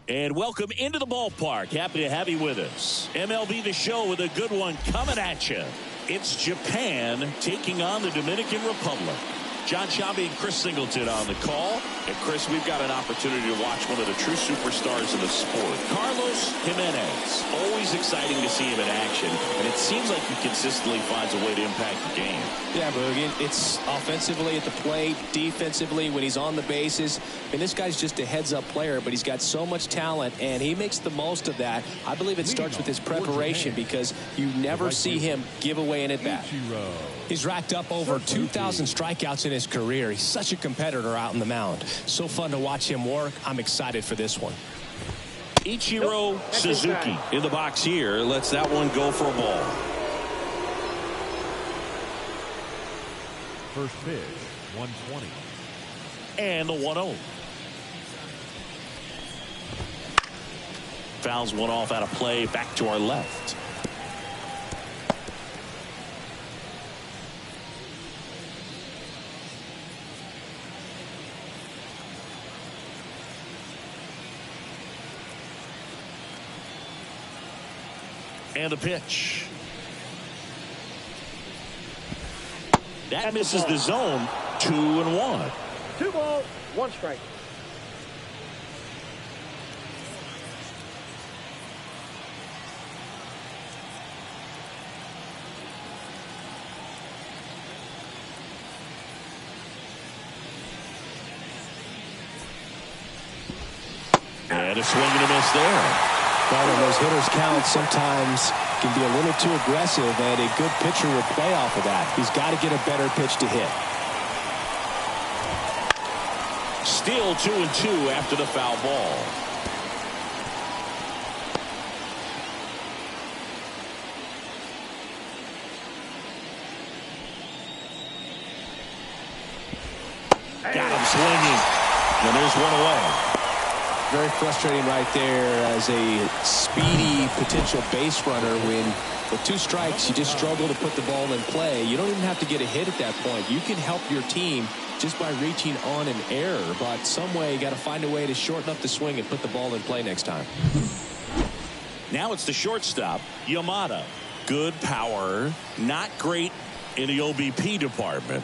And welcome into the ballpark. Happy to have you with us. MLB The Show with a good one coming at you. It's Japan taking on the Dominican Republic. John Shabby and Chris Singleton on the call. And Chris, we've got an opportunity to watch one of the true superstars of the sport. Carlos Jimenez. Always exciting to see him in action. And it seems like he consistently finds a way to impact the game. Yeah, Boogie. It's offensively at the plate, defensively when he's on the bases. I mean, this guy's just a heads-up player, but he's got so much talent, and he makes the most of that. I believe it starts with his preparation because you never see him give away an at-bat. He's racked up over 2,000 strikeouts in his career. He's such a competitor out on the mound. So fun to watch him work. I'm excited for this one. Ichiro Suzuki in the box here. Lets that one go for a ball. First pitch, 120. And the 1-0. Fouls one off out of play. Back to our left. And the pitch. That misses the zone. 2-1. 2 balls, 1 strike. And a swing and a miss there. Well, when those hitters count, sometimes can be a little too aggressive, and a good pitcher will play off of that. He's got to get a better pitch to hit. Still 2-2 after the foul ball. Got him swinging. And there's one away. Very frustrating right there as a speedy potential base runner when with 2 strikes you just struggle to put the ball in play. You don't even have to get a hit at that point. You can help your team just by reaching on an error, but some way you got to find a way to shorten up the swing and put the ball in play next time. Now it's the shortstop, Yamada. Good power, not great in the OBP department.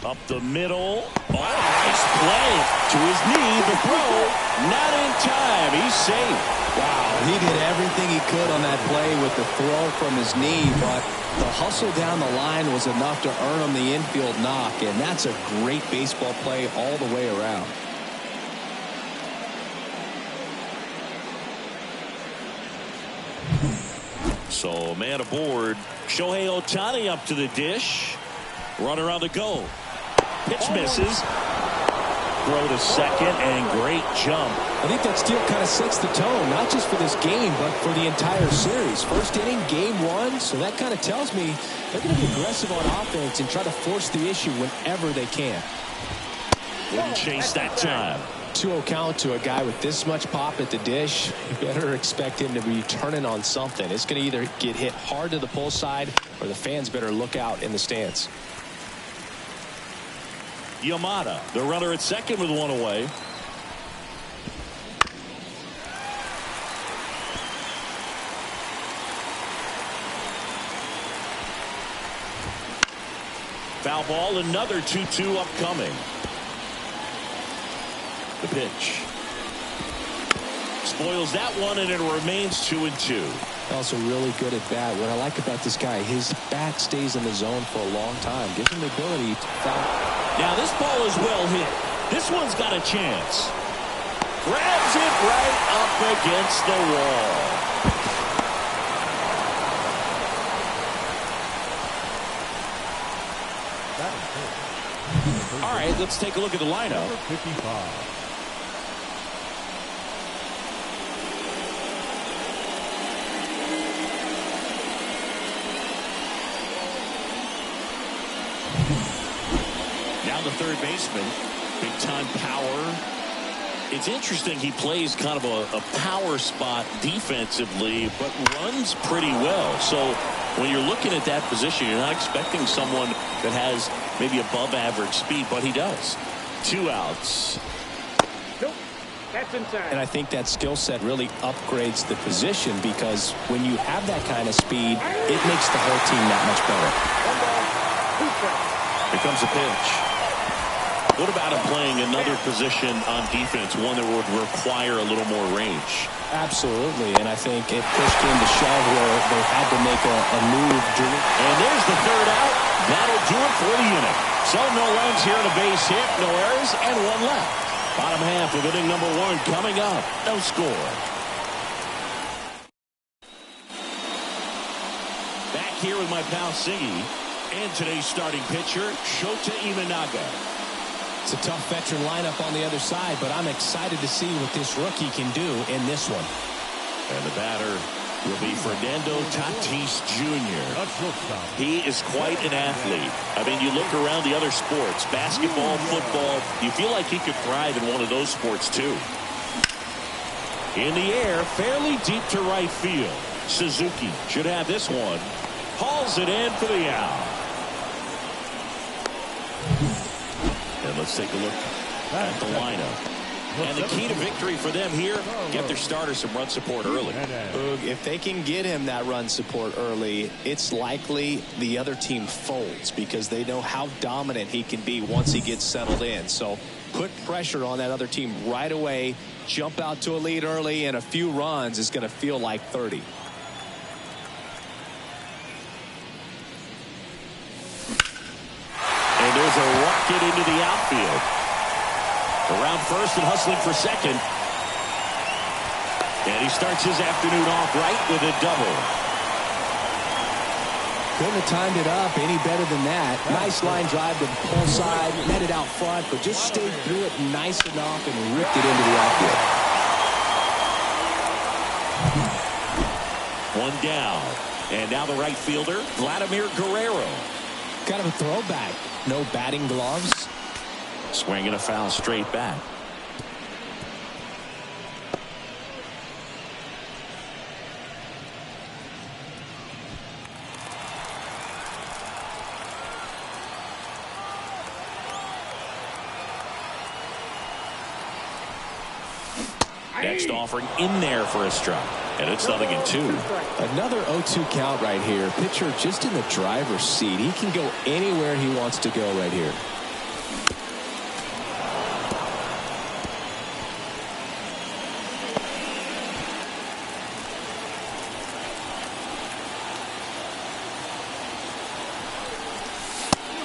Up the middle. Oh, nice play. To his knee. The throw. Not in time. He's safe. Wow, he did everything he could on that play with the throw from his knee, but the hustle down the line was enough to earn him the infield knock, and that's a great baseball play all the way around. So, man aboard. Shohei Ohtani up to the dish. Runner on the go. Pitch misses. Throw to second, and great jump. I think that steal kind of sets the tone, not just for this game, but for the entire series. First inning, game 1, so that kind of tells me they're going to be aggressive on offense and try to force the issue whenever they can. Wouldn't chase that time. 2-0 count to a guy with this much pop at the dish. You better expect him to be turning on something. It's going to either get hit hard to the pull side, or the fans better look out in the stands. Yamada, the runner at second with 1 away. Foul ball, another 2-2 upcoming. The pitch. Spoils that one, and it remains 2-2. Also really good at bat. What I like about this guy, his bat stays in the zone for a long time. Gives him the ability to foul. Now this ball is well hit. This one's got a chance. Grabs it right up against the wall. All right, let's take a look at the lineup. 55. Now the third baseman, big time power. It's interesting he plays kind of a power spot defensively, but runs pretty well. So when you're looking at that position, you're not expecting someone that has maybe above average speed, but he does. 2 outs. Nope. That's inside. And I think that skill set really upgrades the position, because when you have that kind of speed, it makes the whole team that much better. 1 ball, 2 strikes. Here comes a pitch. What about him playing another position on defense, one that would require a little more range? Absolutely, and I think it pushed him to shove where they had to make a move. And there's the 3rd out. That'll do it for the inning. So no runs here on a base hit, no errors, and 1 left. Bottom half of inning number 1 coming up. No score. Back here with my pal Siggy, and today's starting pitcher, Shota Imanaga. It's a tough veteran lineup on the other side, but I'm excited to see what this rookie can do in this one. And the batter will be Fernando Tatis Jr. He is quite an athlete. I mean, you look around the other sports, basketball, football, you feel like he could thrive in one of those sports too. In the air, fairly deep to right field. Suzuki should have this one. Hauls it in for the out. And let's take a look at the lineup. And the key to victory for them here, get their starter some run support early. If they can get him that run support early, it's likely the other team folds, because they know how dominant he can be once he gets settled in. So put pressure on that other team right away, jump out to a lead early, and a few runs is going to feel like 30. And there's a rocket into the outfield. Around first and hustling for second. And he starts his afternoon off right with a double. Couldn't have timed it up any better than that. Nice line drive to the pull side, met it out front, but just stayed through it nice enough and ripped it into the outfield. 1 down. And now the right fielder, Vladimir Guerrero. Kind of a throwback. No batting gloves. Swinging a foul straight back. Next offering in there for a strike. And it's 0-2. Another 0-2 count right here. Pitcher just in the driver's seat. He can go anywhere he wants to go right here.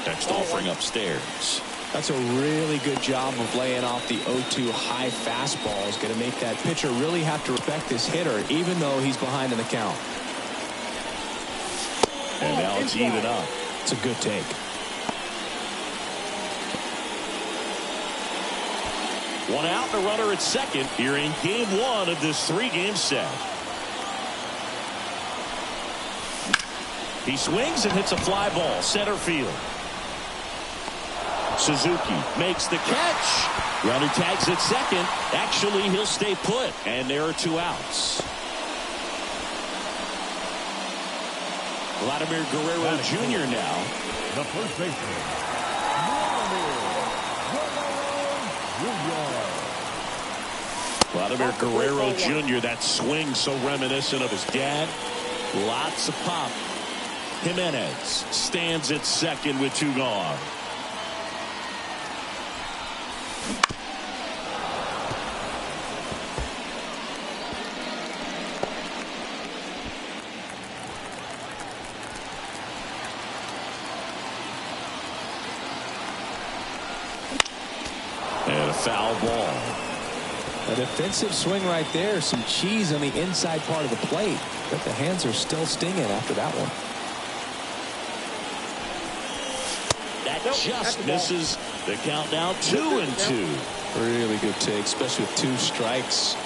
Next offering upstairs. That's a really good job of laying off the 0-2 high fastball. Is going to make that pitcher really have to respect this hitter, even though he's behind in the count. And now it's even up. It's a good take. One out, the runner at second here in game 1 of this 3-game set. He swings and hits a fly ball center field. Suzuki makes the catch. Runner tags at second. Actually, he'll stay put. And there are 2 outs. Vladimir Guerrero Jr. now. The first baseman, Vladimir Guerrero Jr. That swing so reminiscent of his dad. Lots of pop. Jimenez stands at second with 2 gone. And a foul ball. A defensive swing right there. Some cheese on the inside part of the plate. But the hands are still stinging after that one. That just misses the count now. 2-2. Really good take, especially with 2 strikes.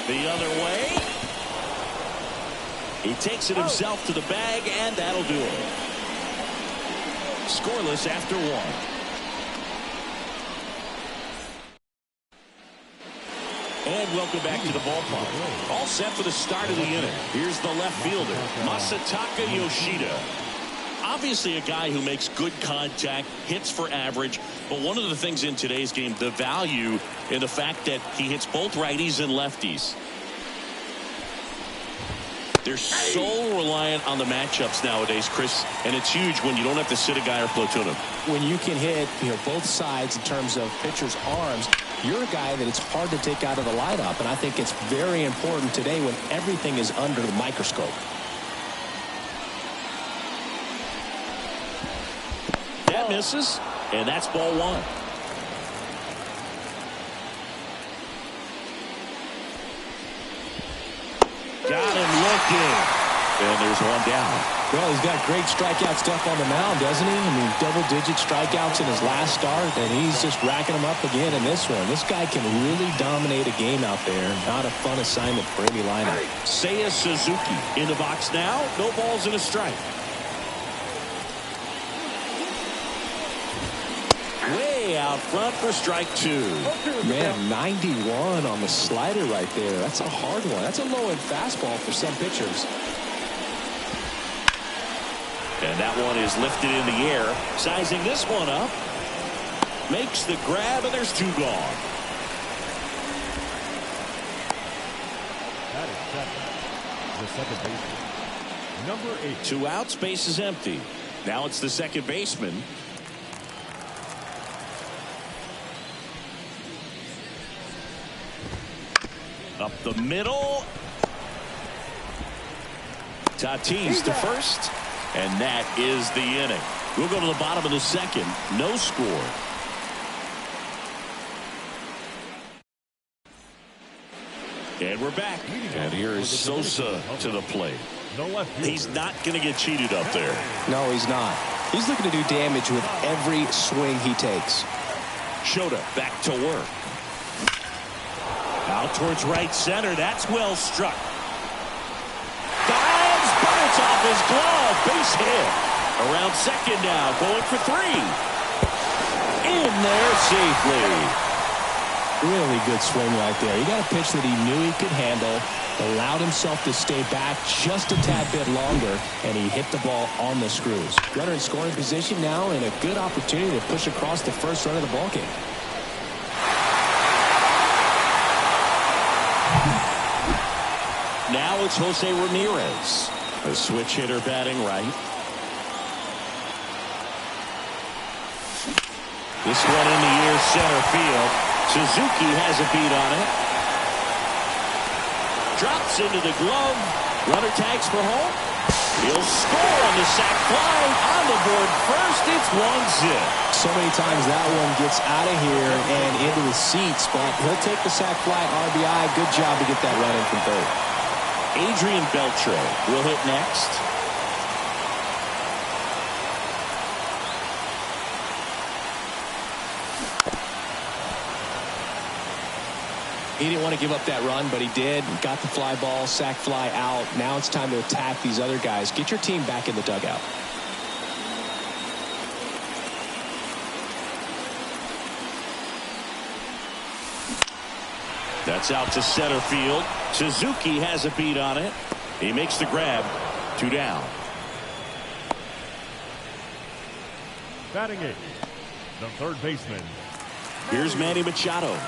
The other way. He takes it himself to the bag, and that'll do it. Scoreless after 1. And welcome back to the ballpark. All set for the start of the inning. Here's the left fielder, Masataka Yoshida. Obviously a guy who makes good contact, hits for average, but one of the things in today's game, the value in the fact that he hits both righties and lefties. They're so reliant on the matchups nowadays, Chris, and it's huge when you don't have to sit a guy or platoon him. When you can hit, both sides in terms of pitchers' arms, you're a guy that it's hard to take out of the lineup, and I think it's very important today when everything is under the microscope. That misses, and that's ball one. Got him looking. And there's one down. Well, he's got great strikeout stuff on the mound, doesn't he? I mean, double-digit strikeouts in his last start, and he's just racking them up again in this one. This guy can really dominate a game out there. Not a fun assignment for any lineup. Seiya Suzuki in the box now. No balls and a strike. Way out front for strike two. Man, 91 on the slider right there. That's a hard one. That's a low-end fastball for some pitchers. And that one is lifted in the air. Sizing this one up. Makes the grab, and there's two gone. That is second. The second baseman, number 8. 2 outs, base is empty. Now it's the second baseman. Up the middle. Tatis to first. And that is the inning. We'll go to the bottom of the second. No score. And we're back. And here is Sosa to the plate. He's not going to get cheated up there. No, he's not. He's looking to do damage with every swing he takes. Shota back to work. Out towards right center. That's well struck. Dives, but it's off his glove. Base hit. Around second now. Going for 3. In there safely. Really good swing right there. He got a pitch that he knew he could handle, allowed himself to stay back just a tad bit longer, and he hit the ball on the screws. Runner in scoring position now, and a good opportunity to push across the first run of the ball game. Now it's Jose Ramirez, a switch hitter batting right. This one in the air center field. Suzuki has a beat on it. Drops into the glove. Runner tags for home. He'll score on the sac fly. On the board first. It's 1-0. So many times that one gets out of here and into the seats, but he'll take the sac fly RBI. Good job to get that run in from third. Adrian Beltre will hit next. He didn't want to give up that run, but he did. Got the fly ball, sac fly out. Now it's time to attack these other guys. Get your team back in the dugout. That's out to center field. Suzuki has a beat on it. He makes the grab. 2 down. Batting 8, the third baseman. Here's Manny Machado.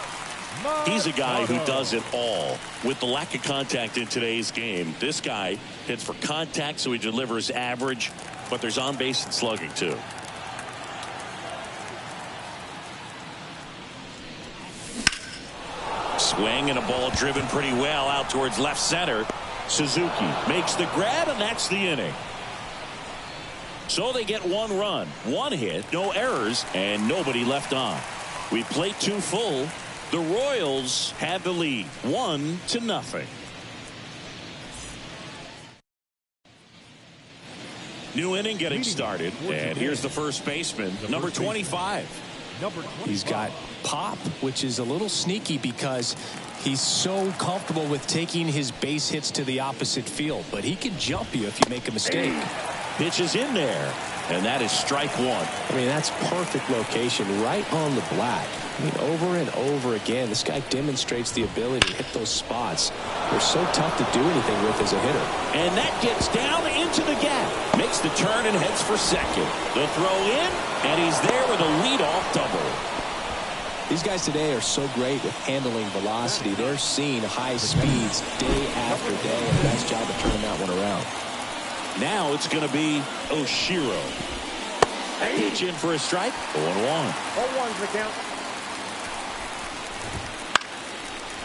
He's a guy who does it all. With the lack of contact in today's game, this guy hits for contact, so he delivers average, but there's on base and slugging too. Swing and a ball driven pretty well out towards left center. Suzuki makes the grab, and that's the inning. So they get 1 run, 1 hit, no errors, and nobody left on. We play 2 full. The Royals have the lead, 1-0. New inning getting started, and here's the first baseman, number 25. He's got pop, which is a little sneaky because he's so comfortable with taking his base hits to the opposite field, but he can jump you if you make a mistake. Pitch is in there, and that is strike 1. I mean, that's perfect location right on the black. I mean, over and over again, this guy demonstrates the ability to hit those spots. They're so tough to do anything with as a hitter. And that gets down into the gap. makes the turn and heads for second. The throw in, and he's there with a leadoff double. These guys today are so great with handling velocity. They're seeing high speeds day after day, and a nice job of turning that one around. Now it's going to be Oshiro. Pitch in for a strike. 0-1. 0-1's the count.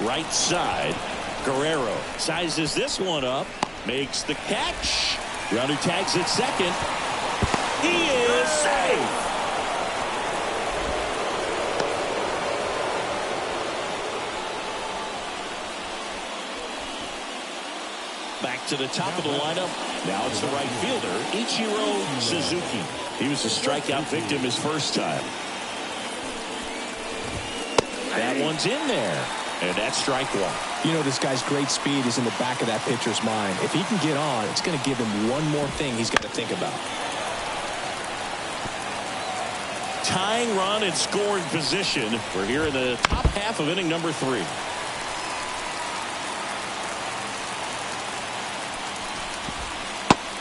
Right side. Guerrero sizes this one up. Makes the catch. Runner tags at second. He is safe. Back to the top of the lineup. Now it's the right fielder, Ichiro Suzuki. He was a strikeout victim his first time. That one's in there. And that's strike one. You know, this guy's great speed is in the back of that pitcher's mind. If he can get on, it's going to give him one more thing he's got to think about. Tying run in scoring position. We're here in the top half of inning number 3.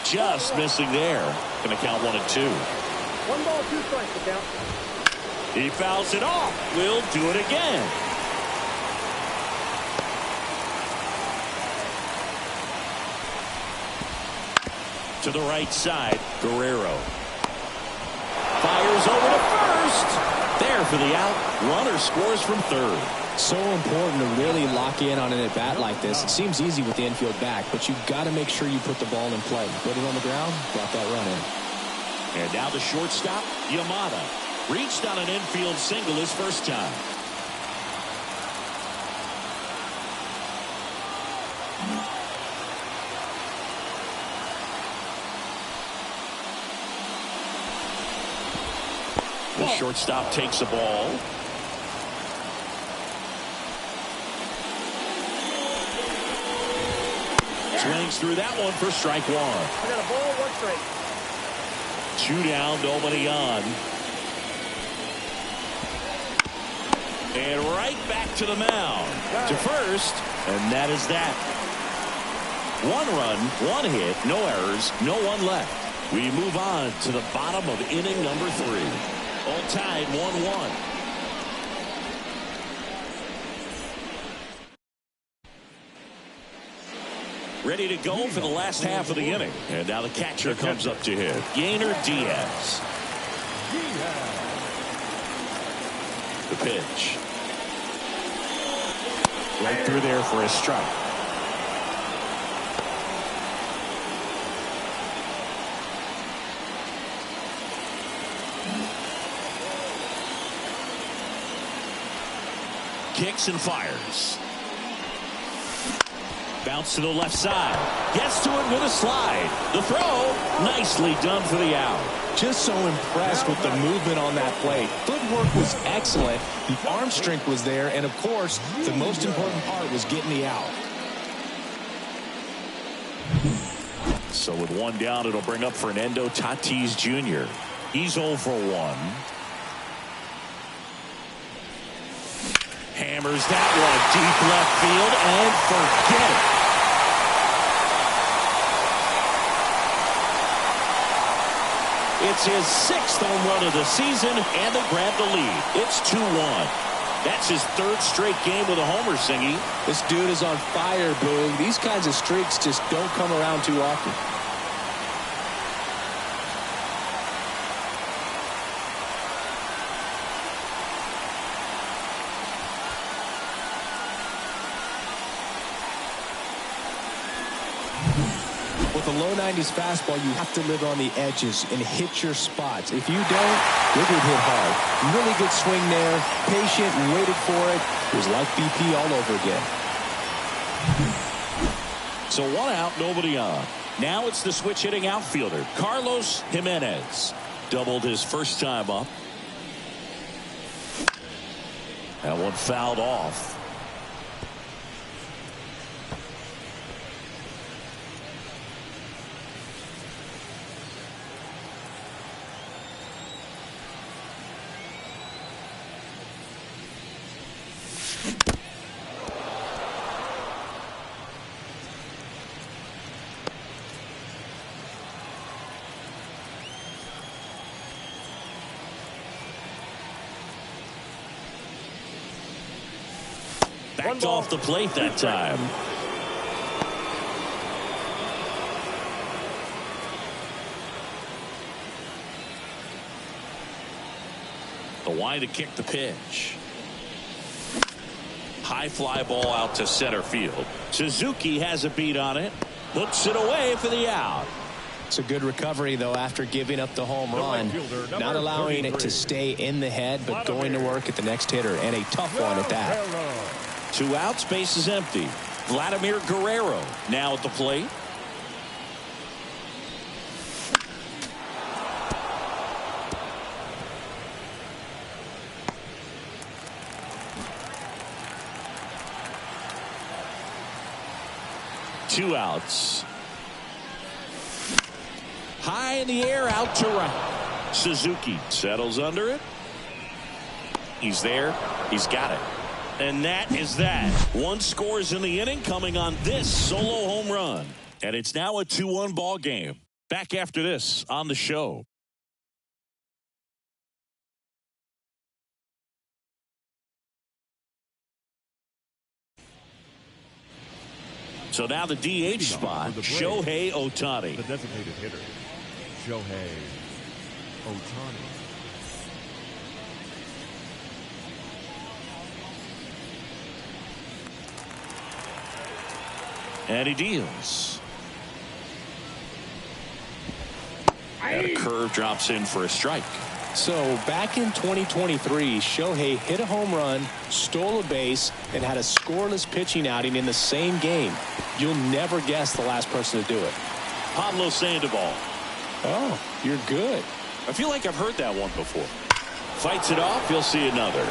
Just missing there. Going to count 1 and 2. 1 ball, 2 strikes to count. He fouls it off. We'll do it again. To the right side, Guerrero. Fires over to first. There for the out. Runner scores from third. So important to really lock in on an at-bat like this. It seems easy with the infield back, but you've got to make sure you put the ball in play. Put it on the ground, brought that run in. And now the shortstop, Yamada. Reached on an infield single his first time. The shortstop takes a ball. Swings through that one for strike 1. I got a ball, 1 strike. 2 down, nobody on. And right back to the mound. To first, and that is that. 1 run, 1 hit, no errors, no one left. We move on to the bottom of inning number 3. All tied 1-1. Ready to go for the last half of the inning. And now the catcher comes up to hit. Yainer Diaz. The pitch. Right through there for a strike. Kicks and fires. Bounce to the left side. Gets to it with a slide. The throw, nicely done for the out. Just so impressed with the movement on that play. Footwork was excellent. The arm strength was there. And, of course, the most important part was getting the out. So with 1 down, it'll bring up Fernando Tatis Jr. He's 0 for 1. Hammers that one deep left field and forget it. It's his 6th home run of the season, and they grab the lead. It's 2-1. That's his 3rd straight game with a homer, Singy. This dude is on fire, Boog. These kinds of streaks just don't come around too often. With a low 90s fastball, you have to live on the edges and hit your spots. If you don't, you're going to hit hard. Really good swing there. Patient, waited for it. It was like BP all over again. So 1 out, nobody on. Now it's the switch hitting outfielder, Carlos Jimenez. Doubled his first time up. That one fouled off. Backed off the plate that time. The wide to kick the pitch. High fly ball out to center field. Suzuki has a beat on it. Hooks it away for the out. It's a good recovery, though, after giving up the home run. Not allowing it to stay in the head, but going to work at the next hitter, and a tough one at that. 2 outs, base is empty. Vladimir Guerrero now at the plate. Two outs. High in the air, out to right. Suzuki settles under it. He's there. He's got it. And that is that. 1 scores in the inning coming on this solo home run. And it's now a 2-1 ball game. Back after this on the show. So now the DH spot, Shohei Ohtani. The designated hitter, Shohei Ohtani. And he deals. And a curve drops in for a strike. So back in 2023, Shohei hit a home run, stole a base, and had a scoreless pitching outing in the same game. You'll never guess the last person to do it. Pablo Sandoval. Oh, you're good. I feel like I've heard that one before. Fights it off. You'll see another.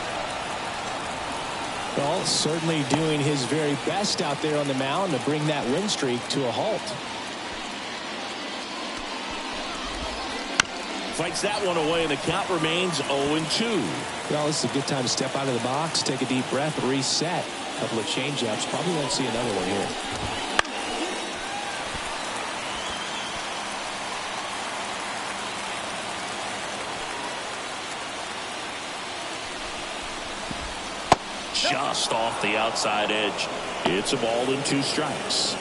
Well, certainly doing his very best out there on the mound to bring that win streak to a halt. Fights that one away, and the count remains 0-2. Well, this is a good time to step out of the box, take a deep breath, reset. A couple of change-ups. Probably won't see another one here. Just off the outside edge. It's a ball and 2 strikes.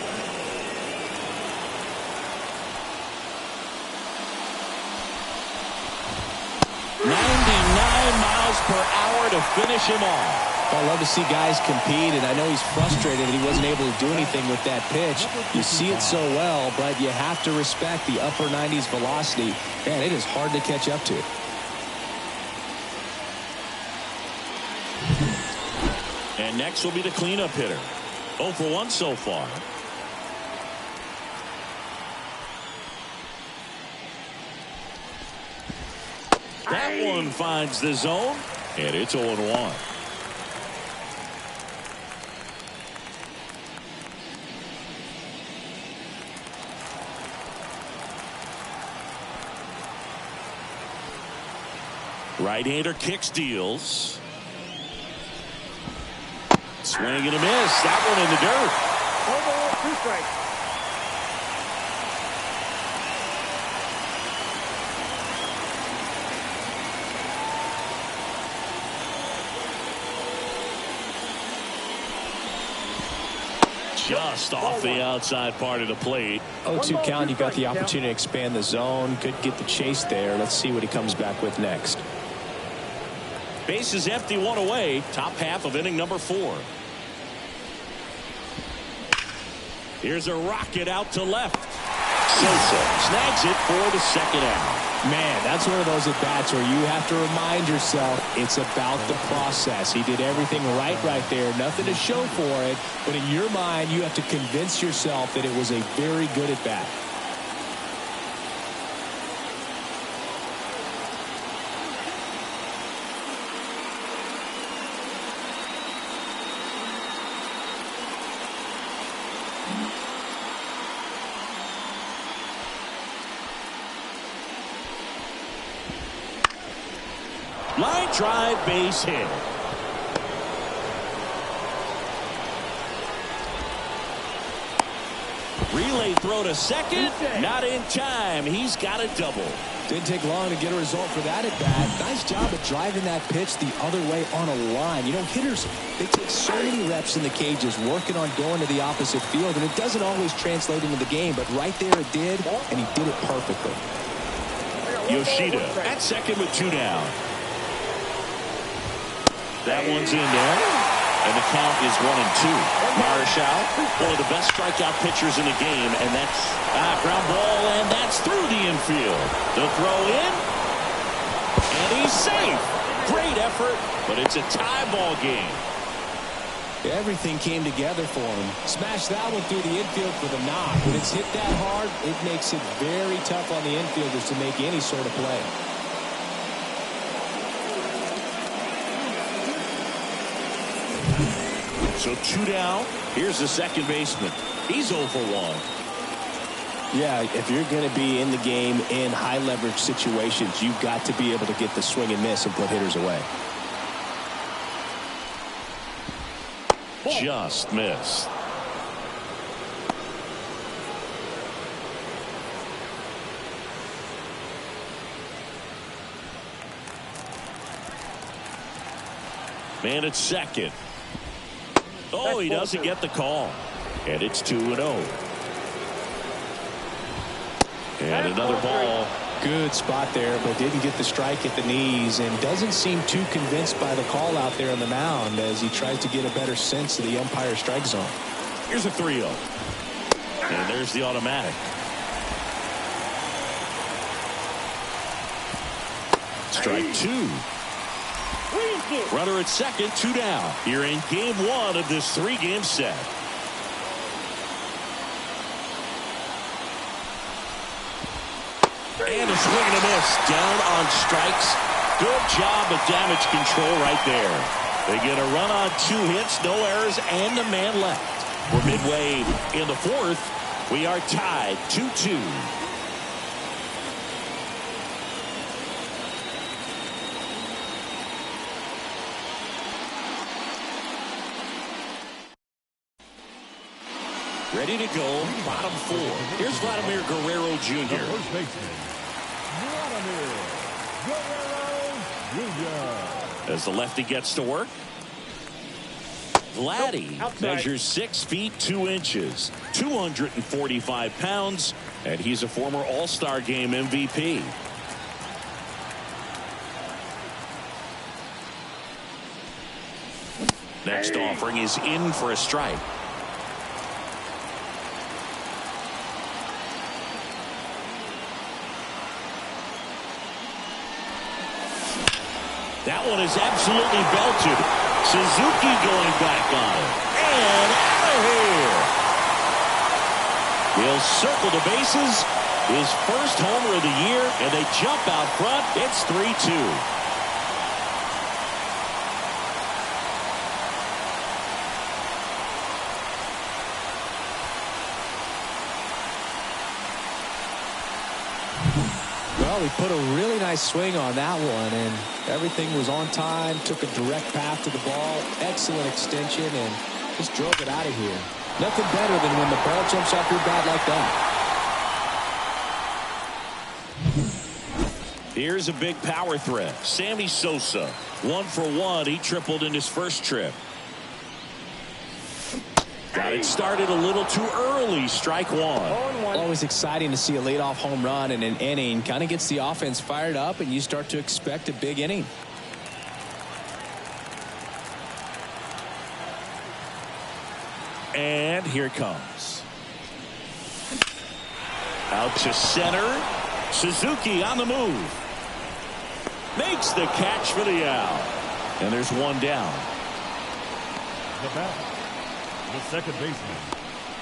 Per hour to finish him off. I love to see guys compete, and I know he's frustrated that he wasn't able to do anything with that pitch. You see it so well, but you have to respect the upper 90s velocity. Man, it is hard to catch up to. And next will be the cleanup hitter. 0 for 1 so far. That one finds the zone, and it's 0-1. Right-hander kicks, deals. Swing and a miss. That one in the dirt. 2 strikes. Just off the outside part of the plate. 0-2 count. You got the opportunity to expand the zone. Could get the chase there. Let's see what he comes back with next. Base is empty, 1 away. Top half of inning number 4. Here's a rocket out to left. Sosa snags it for the second out. Man, that's one of those at-bats where you have to remind yourself it's about the process. He did everything right there. Nothing to show for it. But in your mind, you have to convince yourself that it was a very good at-bat. Line drive, base hit. Relay throw to second. Not in time. He's got a double. Didn't take long to get a result for that at bat. Nice job of driving that pitch the other way on a line. You know, hitters, they take so many reps in the cages working on going to the opposite field, and it doesn't always translate into the game, but right there it did, and he did it perfectly. Yoshida at second with 2 down. That one's in there. And the count is 1-2. Marichal, one of the best strikeout pitchers in the game, and that's ground ball, and that's through the infield. The throw in, and he's safe. Great effort, but it's a tie ball game. Everything came together for him. Smashed that one through the infield for the knock. When it's hit that hard, it makes it very tough on the infielders to make any sort of play. So 2 down. Here's the second baseman. He's 0 for 1. Yeah, if you're going to be in the game in high leverage situations, you've got to be able to get the swing and miss and put hitters away. Just missed. Man at second. Oh, he doesn't get the call. And it's 2-0. And another ball. Good spot there, but didn't get the strike at the knees, and doesn't seem too convinced by the call out there on the mound as he tries to get a better sense of the umpire strike zone. Here's a 3-0. And there's the automatic. Strike 2. Runner at second, 2 down. Here in game 1 of this 3-game set. And a swing and a miss. Down on strikes. Good job of damage control right there. They get a run on 2 hits, no errors, and a man left. We're midway in the 4th. We are tied 2-2. Ready to go, bottom 4. Here's Vladimir Guerrero Jr. The first baseman, Vladimir Guerrero Jr. As the lefty gets to work. Vladdy measures 6 feet 2 inches, 245 pounds, and he's a former All-Star Game MVP. Next offering is in for a strike. That one is absolutely belted. Suzuki going back on it. And out of here. He'll circle the bases. His first homer of the year, and they jump out front. It's 3-2. Well, he put a really nice swing on that one, and everything was on time, took a direct path to the ball, excellent extension, and just drove it out of here. Nothing better than when the ball jumps off your bat like that. Here's a big power threat. Sammy Sosa, 1 for 1. He tripled in his first trip. Got it started a little too early. Strike 1. Always exciting to see a leadoff home run in an inning. Kind of gets the offense fired up, and you start to expect a big inning. And here it comes. Out to center. Suzuki on the move. Makes the catch for the out. And there's 1 down. The batter, the second baseman,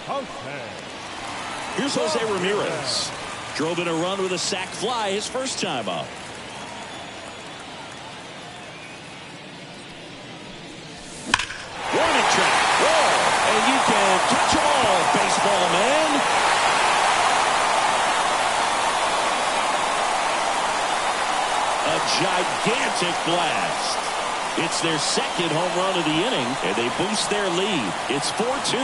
Jose. Here's Jose Ramirez. Drove in a run with a sac fly his first time up. Warning track. Whoa. And you can catch them all, baseball man. A gigantic blast. It's their second home run of the inning, and they boost their lead. It's 4-2.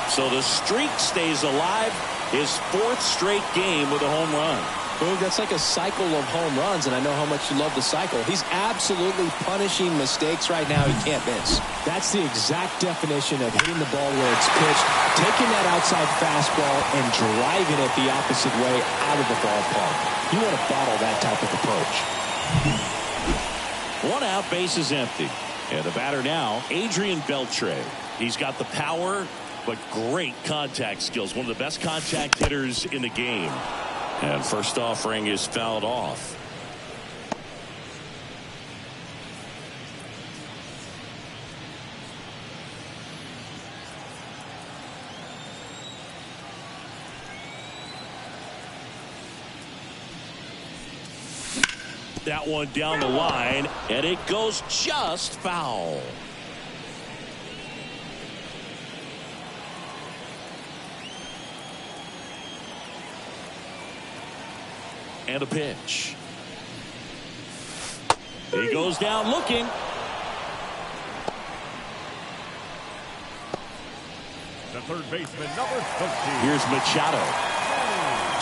So the streak stays alive. His 4th straight game with a home run. Boog, that's like a cycle of home runs, and I know how much you love the cycle. He's absolutely punishing mistakes right now he can't miss. That's the exact definition of hitting the ball where it's pitched, taking that outside fastball and driving it the opposite way out of the ballpark. You want to bottle that type of approach. 1 out, base is empty. And the batter now, Adrian Beltre. He's got the power, but great contact skills. One of the best contact hitters in the game. And first offering is fouled off. That one down the line, and it goes just foul. And a pitch. He goes down looking. The third baseman, number 13. Here's Machado.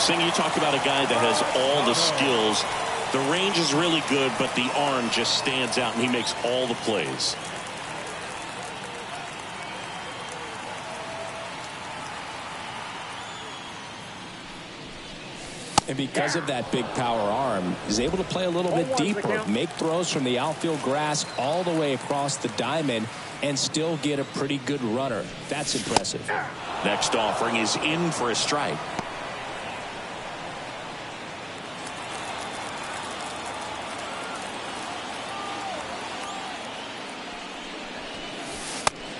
Sing, you talk about a guy that has all the skills. The range is really good, but the arm just stands out, and he makes all the plays. And because of that big power arm, he's able to play a little bit deeper, make throws from the outfield grass all the way across the diamond, and still get a pretty good runner. That's impressive. Next offering is in for a strike.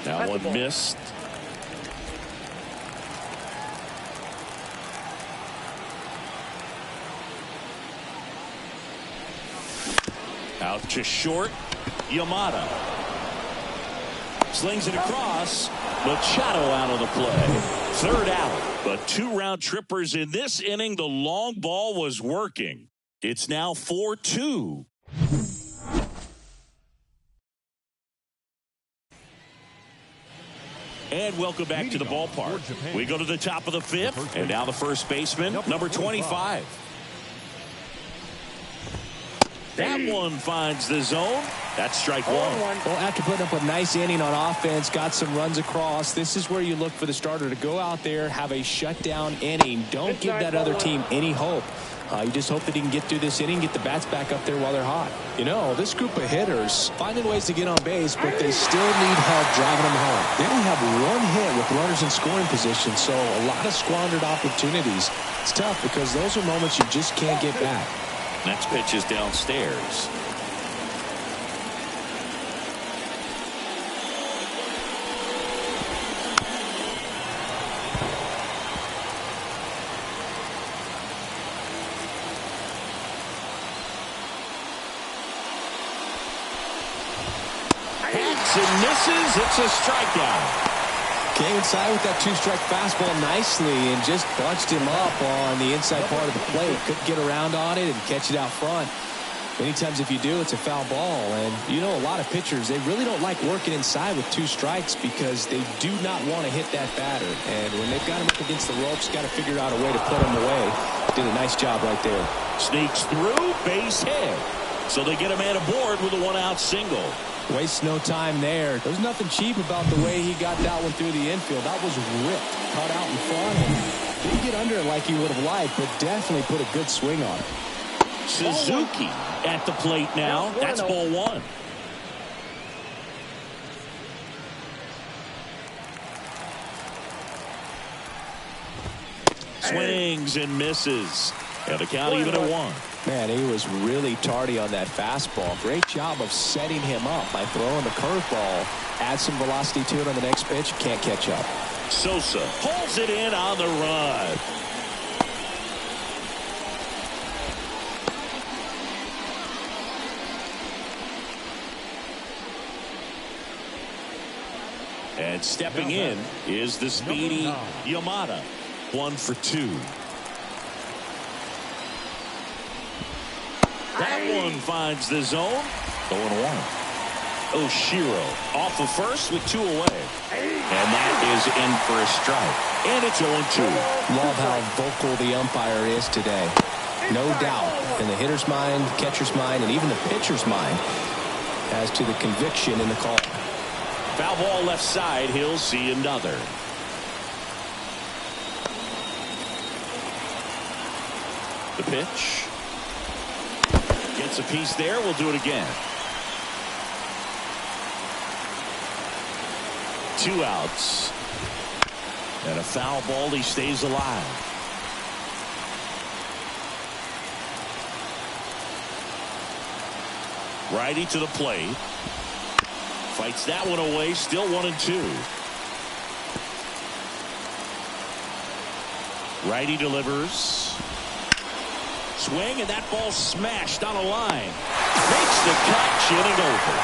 That one missed. Out to short. Yamada slings it across. Machado out of the play. 3rd out, but 2 round trippers in this inning. The long ball was working. It's now 4-2. And welcome back to the ballpark. We go to the top of the 5th, and now the first baseman, number 25. That one finds the zone. That's strike 1. Well, after putting up a nice inning on offense, got some runs across, this is where you look for the starter to go out there, have a shutdown inning. Don't give that other team any hope. You just hope that he can get through this inning, get the bats back up there while they're hot. You know, this group of hitters finding ways to get on base, but they still need help driving them home. They only have 1 hit with runners in scoring position, so a lot of squandered opportunities. It's tough because those are moments you just can't get back. Next pitch is downstairs. Hacks and misses. It's a strikeout. Came inside with that 2-strike fastball nicely and just bunched him up on the inside part of the plate. Couldn't get around on it and catch it out front. Many times if you do, it's a foul ball. And you know, a lot of pitchers, they really don't like working inside with 2 strikes because they do not want to hit that batter. And when they've got him up against the ropes, got to figure out a way to put him away. Did a nice job right there. Sneaks through, base hit. So they get a man aboard with a 1-out single. Wastes no time there. There's nothing cheap about the way he got that one through the infield. That was ripped, cut out in front, and didn't get under it like he would have liked, but definitely put a good swing on it. Suzuki at the plate now. That's ball 1. Swings and misses. And the count even at 1. Man, he was really tardy on that fastball. Great job of setting him up by throwing the curveball. Add some velocity to it on the next pitch. Can't catch up. Sosa pulls it in on the run. And stepping in is the speedy Yamada. 1 for 2. That one finds the zone. 0-1. Oshiro off of first with 2 away. And that is in for a strike. And it's 0-2. Love how vocal the umpire is today. No doubt in the hitter's mind, catcher's mind, and even the pitcher's mind as to the conviction in the call. Foul ball left side. He'll see another. The pitch. Gets a piece there. We'll do it again. 2 outs. And a foul ball. He stays alive. Righty to the plate. Fights that one away. Still 1-2. Righty delivers. Swing, and that ball smashed on a line. Makes the catch, inning over.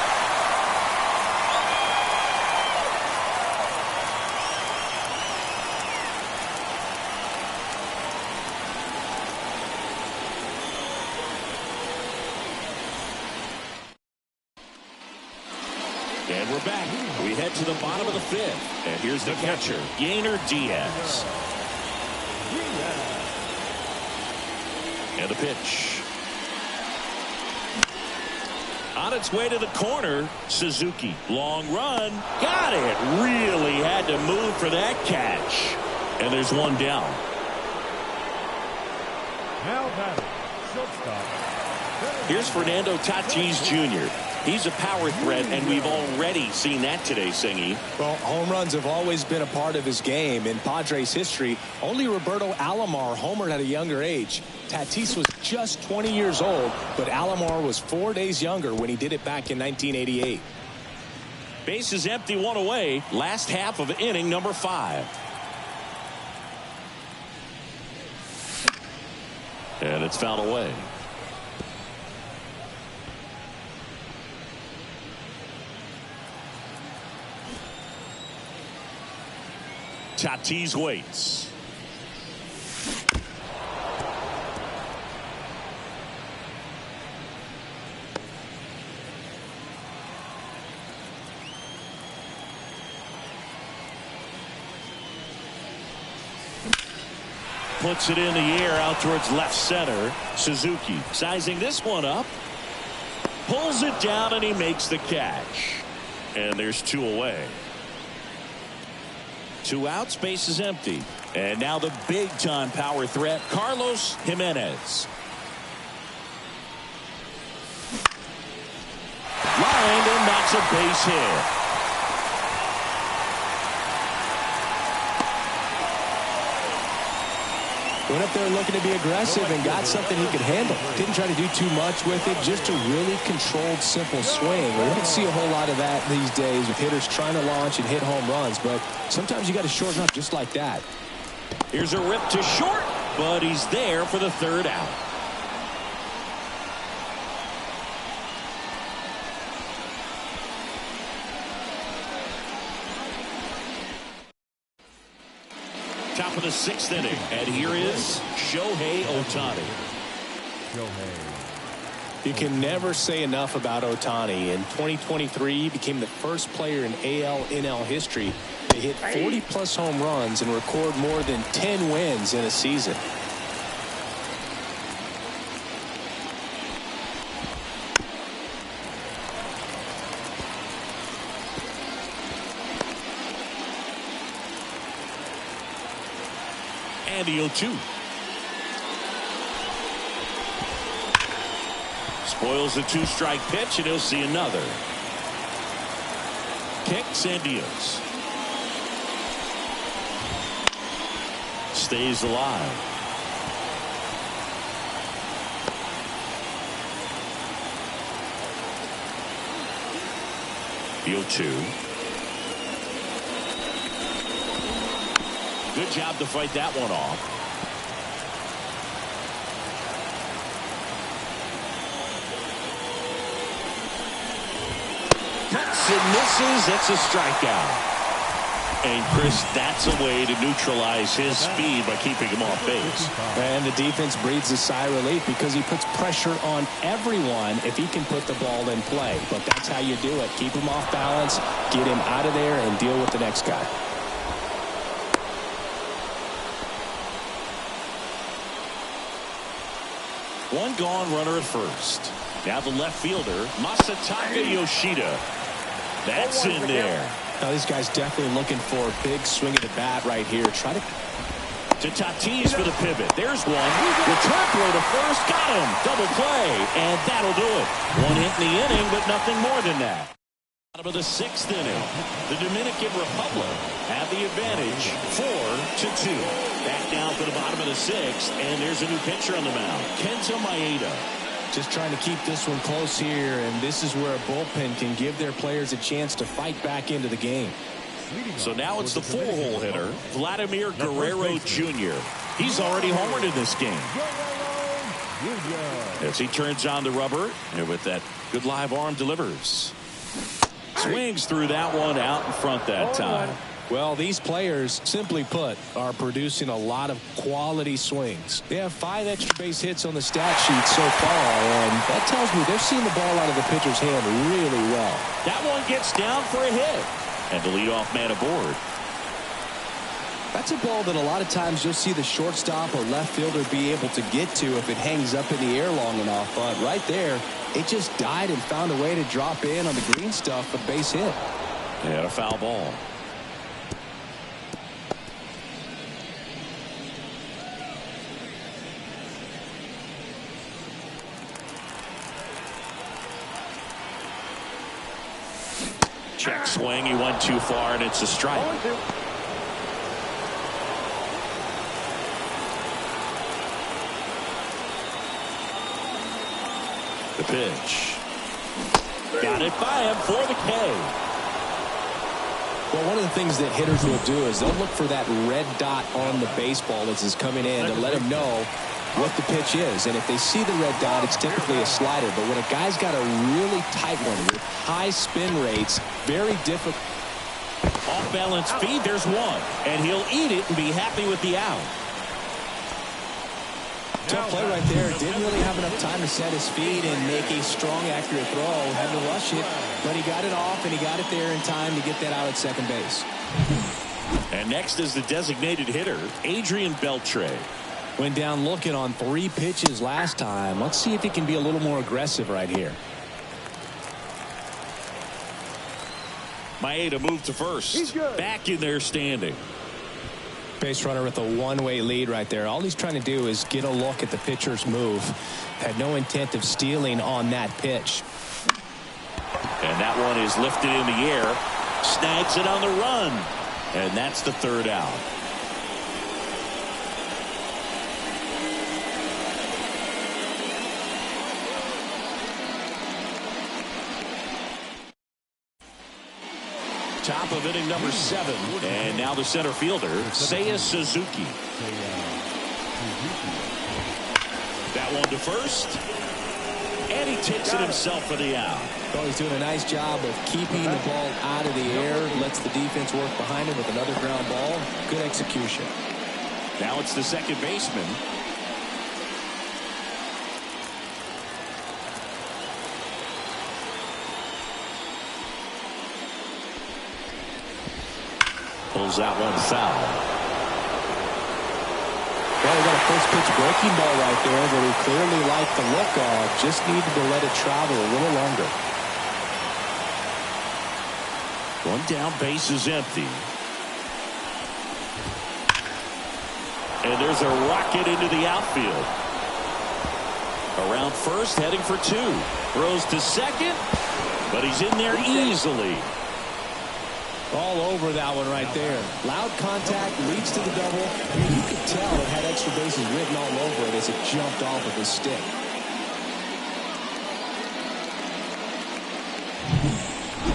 And we're back. We head to the bottom of the 5th. And here's the catcher, Yainer Diaz. And the pitch. On its way to the corner, Suzuki. Long run. Got it. Really had to move for that catch. And there's one down. Now batting, shortstop. Here's Fernando Tatis Jr. He's a power threat, and we've already seen that today, Singy. Well, home runs have always been a part of his game. In Padres history, only Roberto Alomar homered at a younger age. Tatis was just 20 years old, but Alomar was 4 days younger when he did it back in 1988. Base is empty, 1 away. Last half of inning number 5. And it's fouled away. Tatis waits. Puts it in the air out towards left center. Suzuki sizing this one up. Pulls it down, and he makes the catch. And there's 2 away. 2 outs, base is empty. And now the big-time power threat, Carlos Jimenez. Lined, and that's a base hit. Went up there looking to be aggressive and got something he could handle. Didn't try to do too much with it. Just a really controlled, simple swing. We don't see a whole lot of that these days with hitters trying to launch and hit home runs. But sometimes you got to shorten up just like that. Here's a rip to short, but he's there for the 3rd out. Top of the 6th inning, and here is Shohei Ohtani. You can never say enough about Ohtani. In 2023, he became the first player in AL/NL history to hit 40-plus home runs and record more than 10 wins in a season. And the 0-2. Spoils the 2-strike pitch, and he'll see another. Kicks and deals. Stays alive. The 0-2. Good job to fight that one off. Cuts and misses. It's a strikeout. And, Chris, that's a way to neutralize his speed by keeping him off base. And the defense breathes a sigh of relief because he puts pressure on everyone if he can put the ball in play. But that's how you do it. Keep him off balance, get him out of there, and deal with the next guy. One gone, runner at first. Now the left fielder, Masataka Yoshida. That's in there. Now this guy's definitely looking for a big swing at the bat right here. Try to Tatis for the pivot. There's one. Return throw to first. Got him. Double play. And that'll do it. One hit in the inning, but nothing more than that. Bottom of the sixth inning. The Dominican Republic have the advantage 4-2. Back now for the bottom of the sixth. And there's a new pitcher on the mound. Kenta Maeda. just trying to keep this one close here, and this is where a bullpen can give their players a chance to fight back into the game. So now it's the four-hole hitter, Vladimir Guerrero Jr. He's already homered in this game. As he turns on the rubber, and with that good live arm delivers. Swings through that one out in front that time. Well, these players, simply put, are producing a lot of quality swings. They have 5 extra base hits on the stat sheet so far, and that tells me they're seeing the ball out of the pitcher's hand really well. That one gets down for a hit. And the leadoff man aboard. That's a ball that a lot of times you'll see the shortstop or left fielder be able to get to if it hangs up in the air long enough. But right there, it just died and found a way to drop in on the green stuff for the base hit. And a foul ball. Check swing. He went too far, and it's a strike. The pitch. Got it by him for the K. Well, one of the things that hitters will do is they'll look for that red dot on the baseball as it's coming in to let them know what the pitch is. And if they see the red dot, it's typically a slider. But when a guy's got a really tight one with high spin rates, very difficult. Off balance feed, there's one. And he'll eat it and be happy with the out. Tough play right there. Didn't really have enough time to set his feet and make a strong, accurate throw. Had to rush it, but he got it off, and he got it there in time to get that out at second base. And next is the designated hitter, Adrian Beltre. Went down looking on 3 pitches last time. Let's see if he can be a little more aggressive right here. Maeda moved to first. Back in there standing. Base runner with a one-way lead right there. All he's trying to do is get a look at the pitcher's move. Had no intent of stealing on that pitch. And that one is lifted in the air. Snags it on the run. And that's the third out. Top of inning number 7. And now the center fielder, Seiya Suzuki. That one to first. And he takes it himself for the out. Well, he's doing a nice job of keeping the ball out of the air. Lets the defense work behind him with another ground ball. Good execution. Now it's the second baseman. Pulls that one foul. Well, we got a first pitch breaking ball right there that he clearly liked the look of. Just needed to let it travel a little longer. One down, base is empty. And there's a rocket into the outfield. Around first, heading for 2. Throws to second, but he's in there easily. All over that one right there. Loud contact, leads to the double. I mean, you could tell it had extra bases written all over it as it jumped off of his stick.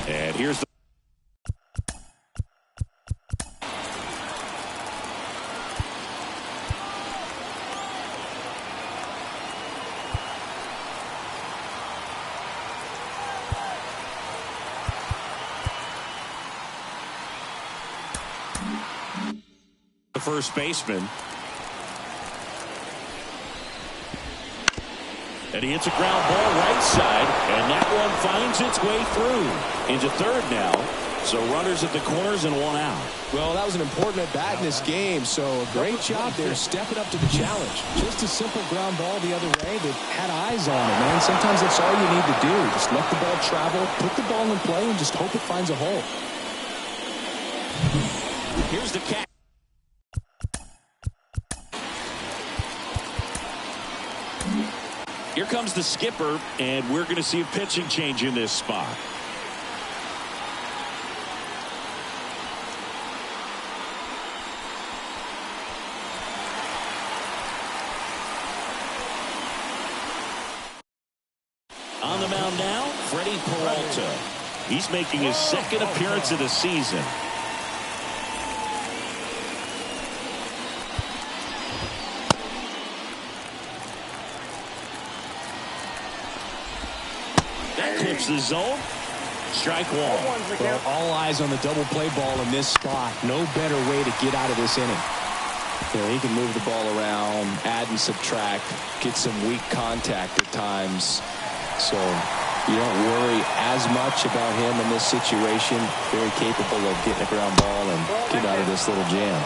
And here's the first baseman. And he hits a ground ball right side, and that one finds its way through into third now. So runners at the corners and one out. Well, that was an important at bat in this game, so a great job there stepping up to the challenge. Just a simple ground ball the other way. They've had eyes on it, man. Sometimes that's all you need to do. Just let the ball travel, put the ball in play, and just hope it finds a hole. Here's the catch. Here comes the skipper, and we're going to see a pitching change in this spot. On the mound now, Freddie Peralta. He's making his second appearance of the season. Clips the zone. Strike one. Well, all eyes on the double play ball in this spot. No better way to get out of this inning. You know, he can move the ball around, add and subtract, get some weak contact at times. So you don't worry as much about him in this situation. Very capable of getting a ground ball and get out of this little jam.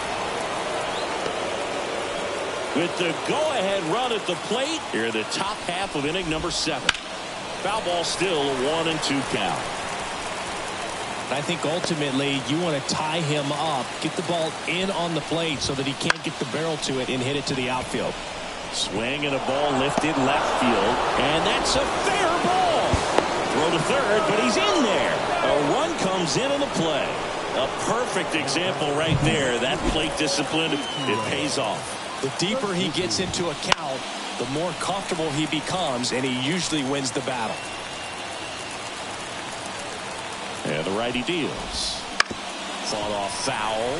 With the go-ahead run at the plate, here in the top half of inning number 7. Foul ball still a 1-2 count. I think ultimately you want to tie him up, get the ball in on the plate so that he can't get the barrel to it and hit it to the outfield. Swing and a ball lifted left field, and that's a fair ball. Throw to third, but he's in there. A run comes in on the play. A perfect example right there. That plate discipline, it pays off. The deeper he gets into a count, the more comfortable he becomes, and he usually wins the battle. And the righty deals. Fought off foul.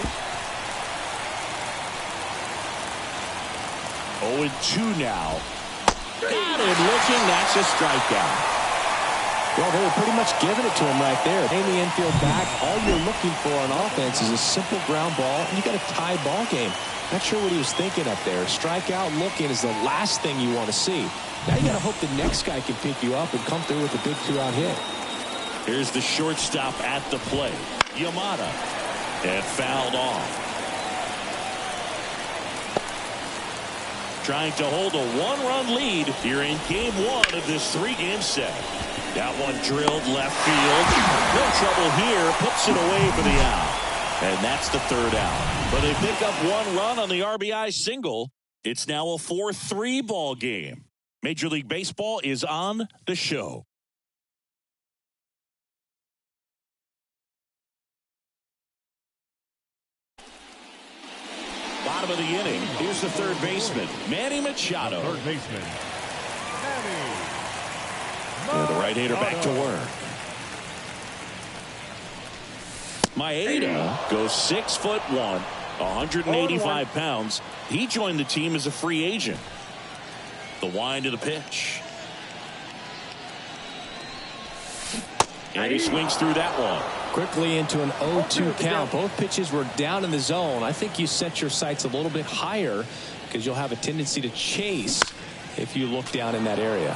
0-2 now. Got him looking. That's a strikeout. Well, they were pretty much giving it to him right there. In the infield back, all you're looking for on offense is a simple ground ball, and you got a tie ball game. Not sure what he was thinking up there. Strikeout looking is the last thing you want to see. Now you got to hope the next guy can pick you up and come through with a big 2-out hit. Here's the shortstop at the plate, Yamada, and fouled off. Trying to hold a 1-run lead here in game 1 of this 3-game set. That one drilled left field. No trouble here. Puts it away for the out. And that's the 3rd out. But they pick up 1 run on the RBI single. It's now a 4-3 ball game. Major League Baseball is on the show. Bottom of the inning. Here's the third baseman, Manny Machado. Third baseman, Manny. And the right-hander back to work. Maeda goes 6'1", 185 pounds. He joined the team as a free agent. The wind of the pitch. And he swings through that one. Quickly into an 0-2 count. Both pitches were down in the zone. I think you set your sights a little bit higher because you'll have a tendency to chase if you look down in that area.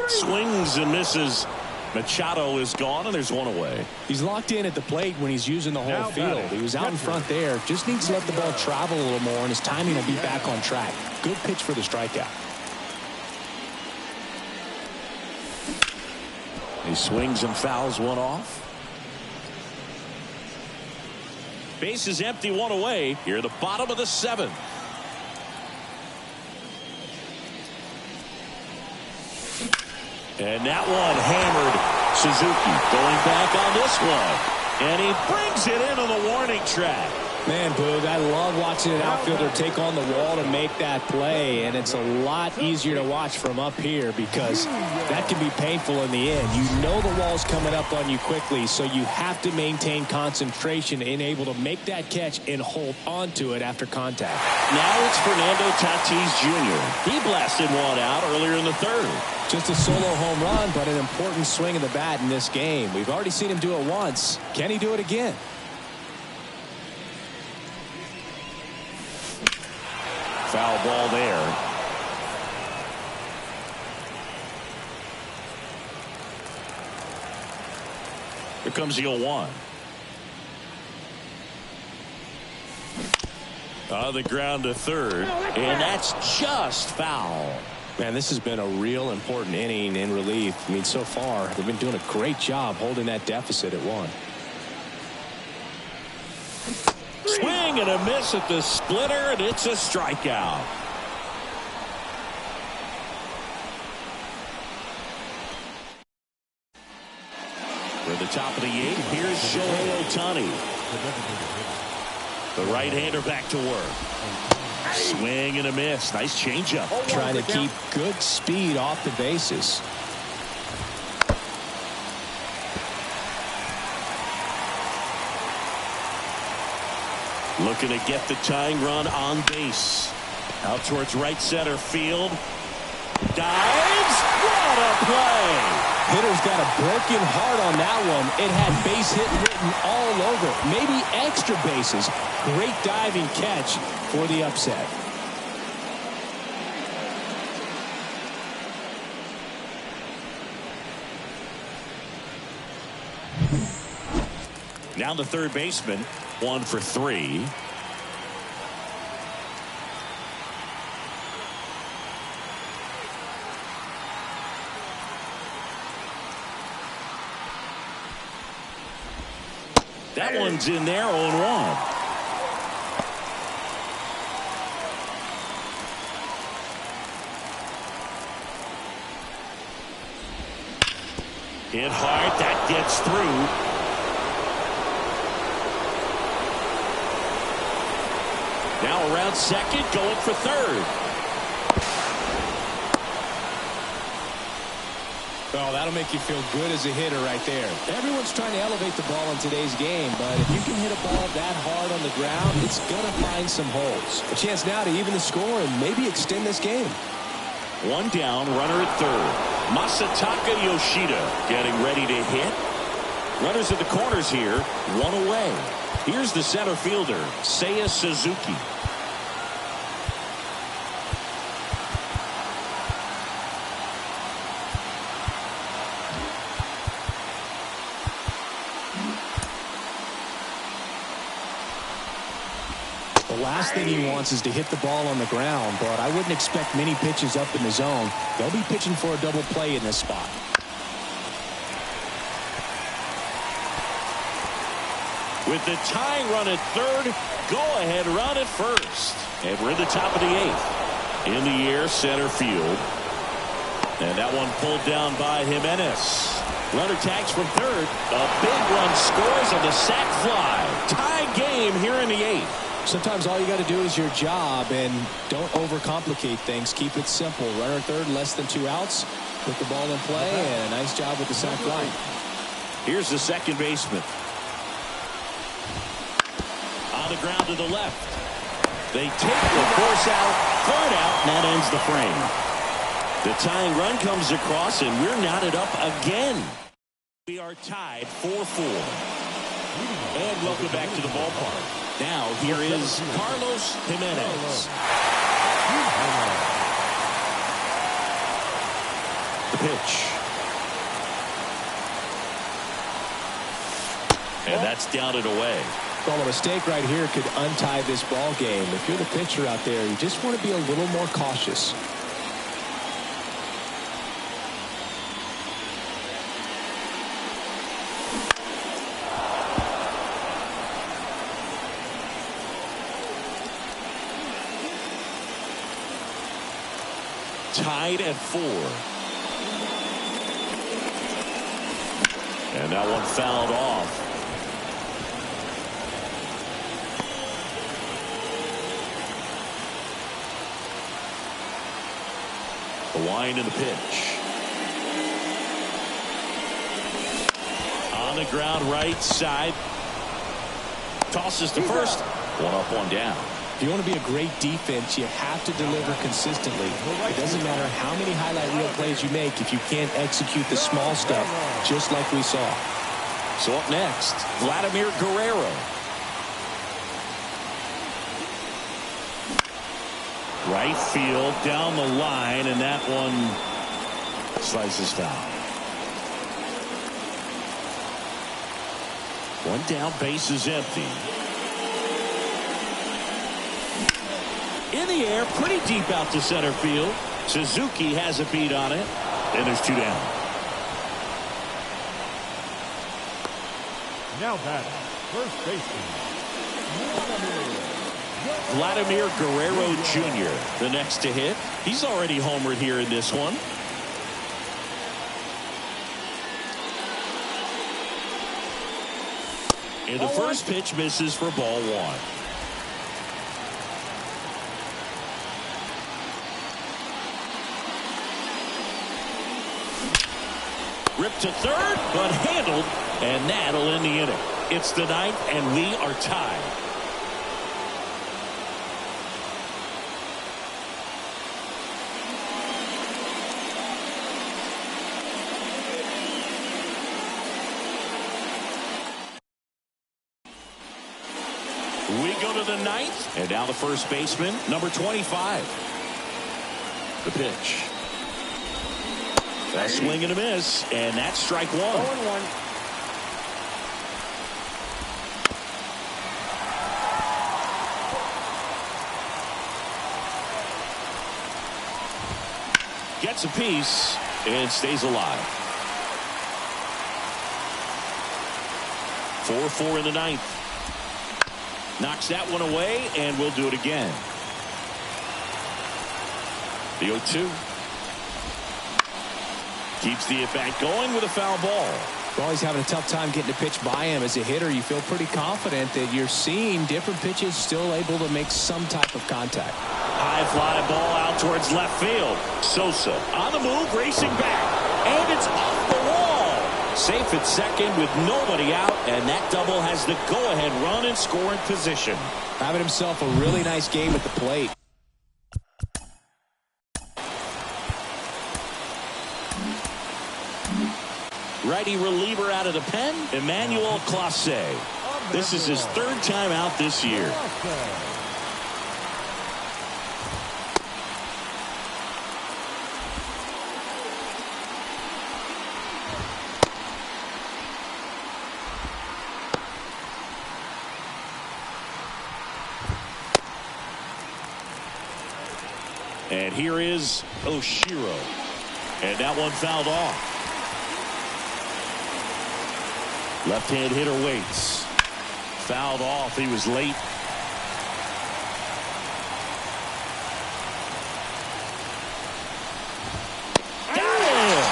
Swings and misses. Machado is gone, and there's one away. He's locked in at the plate when he's using the whole field. He was out in front there. Just needs to let the ball travel a little more, and his timing will be back on track. Good pitch for the strikeout. He swings and fouls one off. Base is empty, one away. Here at the bottom of the 7th. And that one hammered. Suzuki going back on this one. And he brings it into the warning track. Man, Boog, I love watching an outfielder take on the wall to make that play, and it's a lot easier to watch from up here because that can be painful in the end. You know the wall's coming up on you quickly, so you have to maintain concentration and able to make that catch and hold onto it after contact. Now it's Fernando Tatis Jr. He blasted one out earlier in the third. Just a solo home run, but an important swing of the bat in this game. We've already seen him do it once. Can he do it again? Foul ball there. Here comes the 0-1. On the ground to third, and that's just foul. Man, this has been a real important inning in relief. I mean, so far, they've been doing a great job holding that deficit at 1. Swing and a miss at the splitter, and it's a strikeout. For the top of the 8th, here's Shohei Ohtani. The right-hander back to work. Swing and a miss. Nice changeup. Trying to keep good speed off the bases. Looking to get the tying run on base. Out towards right center field. Dives. What a play. Hitter's got a broken heart on that one. It had base hit written all over. Maybe extra bases. Great diving catch for the upset. Now the third baseman, 1 for 3. That one's in there, 0-1. Hit hard, that gets through. Now around second, going for third. Oh, that'll make you feel good as a hitter right there. Everyone's trying to elevate the ball in today's game, but if you can hit a ball that hard on the ground, it's going to find some holes. A chance now to even the score and maybe extend this game. 1 down, runner at third. Masataka Yoshida getting ready to hit. Runners at the corners here, 1 away. Here's the center fielder, Seiya Suzuki. The last thing he wants is to hit the ball on the ground, but I wouldn't expect many pitches up in the zone. They'll be pitching for a double play in this spot. With the tying run at third, go-ahead run at first. And we're in the top of the 8th. In the air, center field. And that one pulled down by Jimenez. Runner tags from third. A big run scores on the sac fly. Tie game here in the 8th. Sometimes all you got to do is your job and don't overcomplicate things. Keep it simple. Runner at third, less than 2 outs. Put the ball in play, and a nice job with the sac fly. Here's the second baseman. On the ground to the left. They take the force out, third out, and that ends the frame. The tying run comes across, and we're knotted up again. We are tied 4-4. And welcome back to the ballpark. Now here is Carlos Jimenez. The pitch. And that's down and away. Well, a mistake right here could untie this ball game. If you're the pitcher out there, you just want to be a little more cautious. Tied at 4. And that one fouled off. wind in the pitch. On the ground right side. Tosses to first. One up, one down. If you want to be a great defense, you have to deliver consistently. It doesn't matter how many highlight reel plays you make if you can't execute the small stuff, just like we saw. So up next, Vladimir Guerrero. Right field, down the line, and that one slices foul. One down, base is empty. In the air, pretty deep out to center field. Suzuki has a beat on it, and there's two down. Now batting, first baseman, Vladimir Guerrero Jr., the next to hit. He's already homered here in this one. And the first pitch misses for ball one. Ripped to third, but handled, and that'll end the inning. It's the ninth, and we are tied. We go to the ninth, and now the first baseman, number 25. The pitch. A swing and a miss, and that's strike one. 0-1. Gets a piece and stays alive. 4-4 in the ninth. Knocks that one away, and we'll do it again. The 0-2. Keeps the at-bat going with a foul ball. You're always having a tough time getting a pitch by him. As a hitter, you feel pretty confident that you're seeing different pitches still able to make some type of contact. High fly ball out towards left field. Sosa on the move, racing back. And it's off the wall. Safe at second with nobody out, and that double has the go-ahead run in scoring position. Having himself a really nice game at the plate. Righty reliever out of the pen, Emmanuel Clase. This is his third time out this year. And here is Oshiro. And that one fouled off. Left-hand hitter waits. Fouled off. He was late. Got him!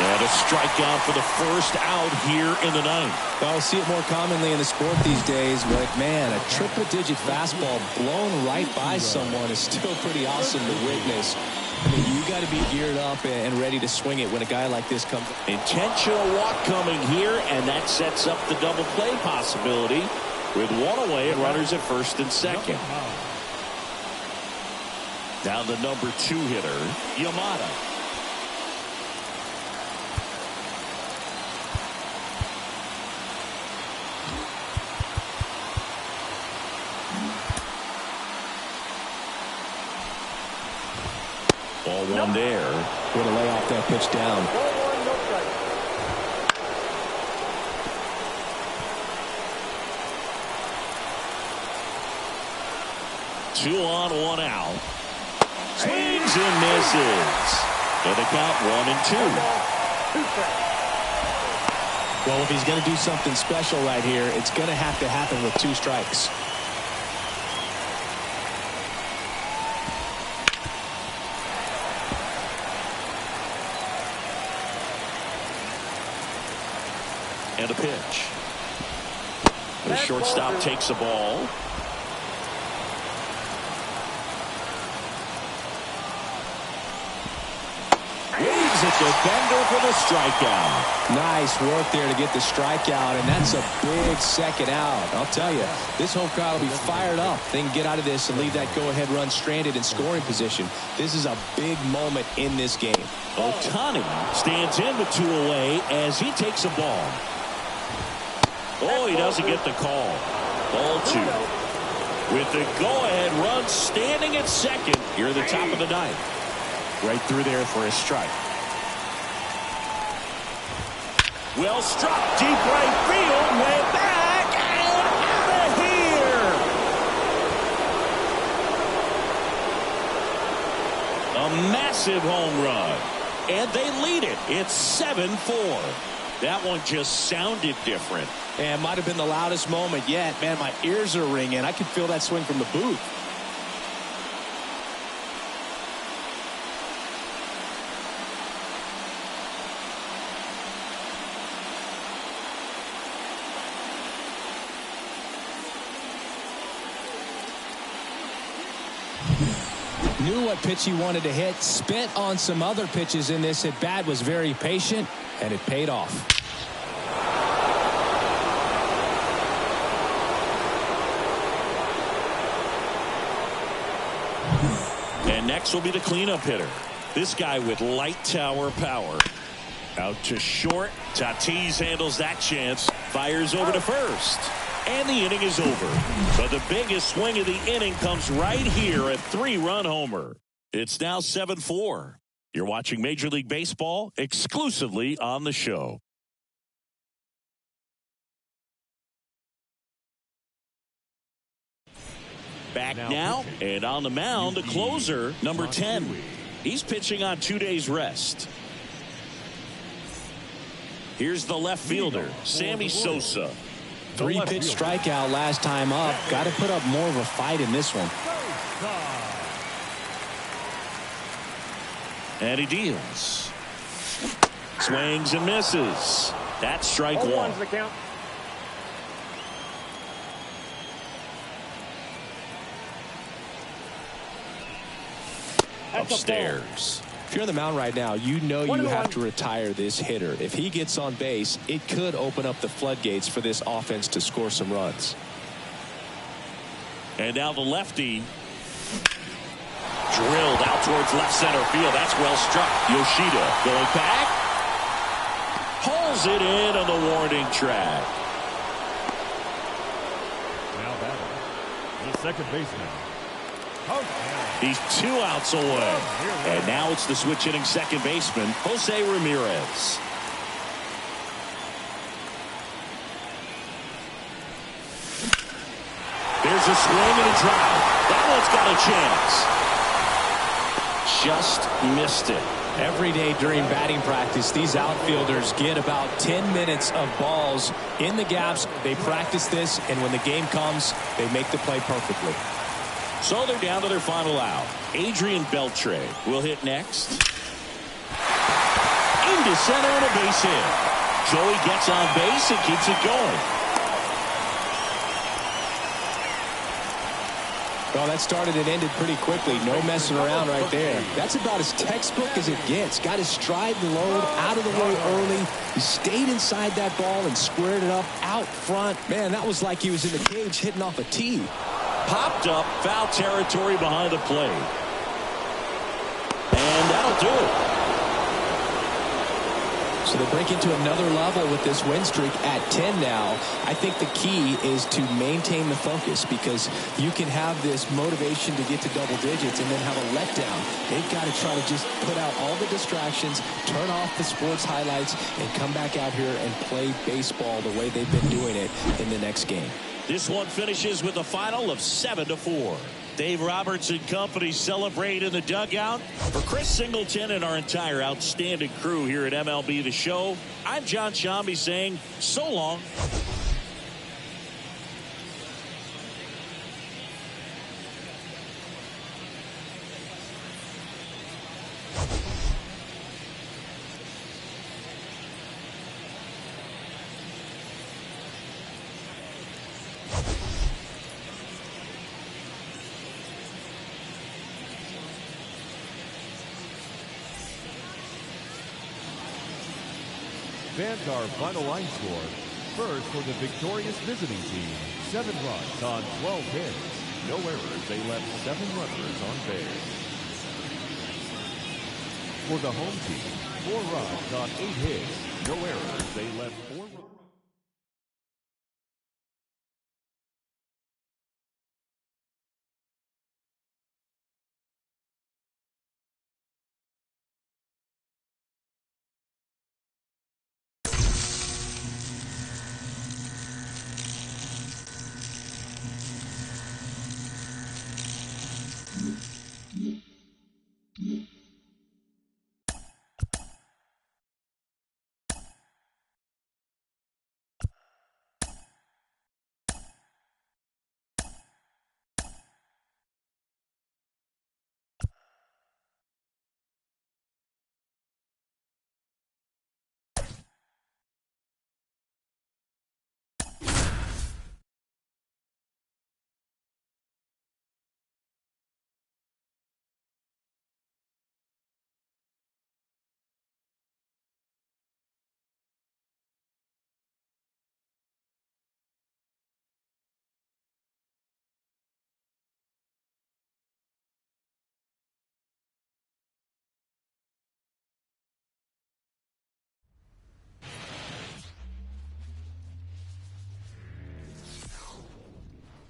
And a strikeout for the first out here in the ninth. Well, I see it more commonly in the sport these days, but man, a triple-digit fastball blown right by someone is still pretty awesome to witness. I mean, you got to be geared up and ready to swing it when a guy like this comes. Intentional walk coming here, and that sets up the double play possibility with one away and runners at first and second. Now the number 2 hitter, Yamada. Ball one there. Way to lay off that pitch down. 4-1, no strike. Two on, one out. Swings and misses. And the count 1-2. Well, if he's going to do something special right here, it's going to have to happen with 2 strikes. And a pitch. The shortstop takes the ball. with the bender for the strikeout. Nice work there to get the strikeout, and that's a big second out. I'll tell you, this home crowd will be fired up. They can get out of this and leave that go-ahead run stranded in scoring position. This is a big moment in this game. Ohtani stands in with 2 away as he takes a ball. Oh, he doesn't get the call. Ball 2. With the go-ahead run standing at second here at the top of the ninth. Right through there for a strike. Well struck, deep right field, way back, and out of here! A massive home run, and they lead it. It's 7-4. That one just sounded different. And might have been the loudest moment yet. Man, my ears are ringing. I can feel that swing from the booth. Knew what pitch he wanted to hit, spent on some other pitches in this at bat, was very patient, and it paid off. And next will be the cleanup hitter. This guy with light tower power. Out to short. Tatis handles that chance. Fires over to first. And the inning is over. But the biggest swing of the inning comes right here, a 3-run homer. It's now 7-4. You're watching Major League Baseball exclusively on the show. Back now, and on the mound, the closer, number 10. He's pitching on 2 days rest. Here's the left fielder, Sammy Sosa. 3-pitch strikeout last time up. Got to put up more of a fight in this one. And he deals. Swings and misses. That's strike 1. Upstairs. If you're on the mound right now, you know you have to retire this hitter. If he gets on base, it could open up the floodgates for this offense to score some runs. And now the lefty. Drilled out towards left center field. That's well struck. Yoshida going back. Pulls it in on the warning track. Now batting, the second baseman. He's 2 outs away. And now it's the switch hitting second baseman, Jose Ramirez. There's a swing and a drive. That one's got a chance. Just missed it. Every day during batting practice, these outfielders get about 10 minutes of balls in the gaps. They practice this, and when the game comes, they make the play perfectly. So they're down to their final out. Adrian Beltre will hit next. Into center and a base hit. Joey gets on base and keeps it going. Well, that started and ended pretty quickly. No messing around right there. That's about as textbook as it gets. Got his stride and load out of the way early. He stayed inside that ball and squared it up out front. Man, that was like he was in the cage hitting off a tee. Popped up, foul territory behind the plate. And that'll do it. So they break into another level with this win streak at 10 now. I think the key is to maintain the focus, because you can have this motivation to get to double digits and then have a letdown. They've got to try to just put out all the distractions, turn off the sports highlights, and come back out here and play baseball the way they've been doing it in the next game. This one finishes with a final of 7-4. Dave Roberts and company celebrate in the dugout. For Chris Singleton and our entire outstanding crew here at MLB The Show, I'm John Shambi saying so long. Fans our final line score. First for the victorious visiting team, 7 runs on 12 hits. No errors, they left 7 runners on base. For the home team, 4 runs on 8 hits. No errors, they left 4 runs.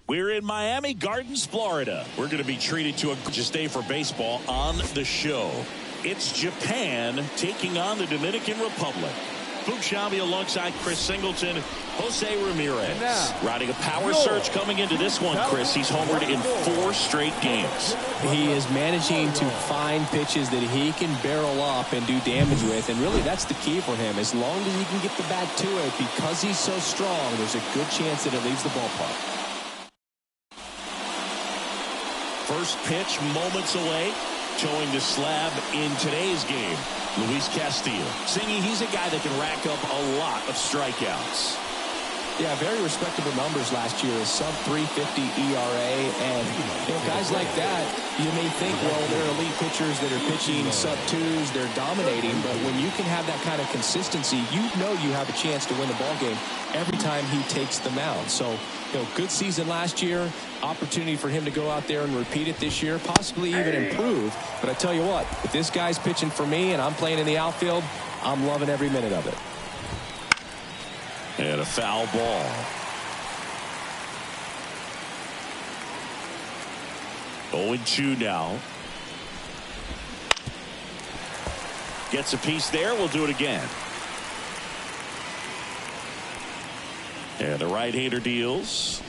We're in Miami Gardens, Florida. We're going to be treated to a gorgeous day for baseball on the show. It's Japan taking on the Dominican Republic. Boog Sciambi alongside Chris Singleton, Jose Ramirez. Riding a power surge coming into this one, Chris. He's homered in 4 straight games. He is managing to find pitches that he can barrel up and do damage with, and really that's the key for him. As long as he can get the bat to it, because he's so strong, there's a good chance that it leaves the ballpark. First pitch moments away, showing the slab in today's game. Luis Castillo. Singy, he's a guy that can rack up a lot of strikeouts. Yeah, very respectable numbers last year. A sub-350 ERA, and guys like that, you may think, well, they're elite pitchers that are pitching sub-2s, they're dominating, but when you can have that kind of consistency, you know you have a chance to win the ball game every time he takes the mound. So, good season last year, opportunity for him to go out there and repeat it this year, possibly even improve. But I tell you what, if this guy's pitching for me and I'm playing in the outfield, I'm loving every minute of it. And a foul ball. 0-2 now. Gets a piece there. We'll do it again. And the right-hander deals.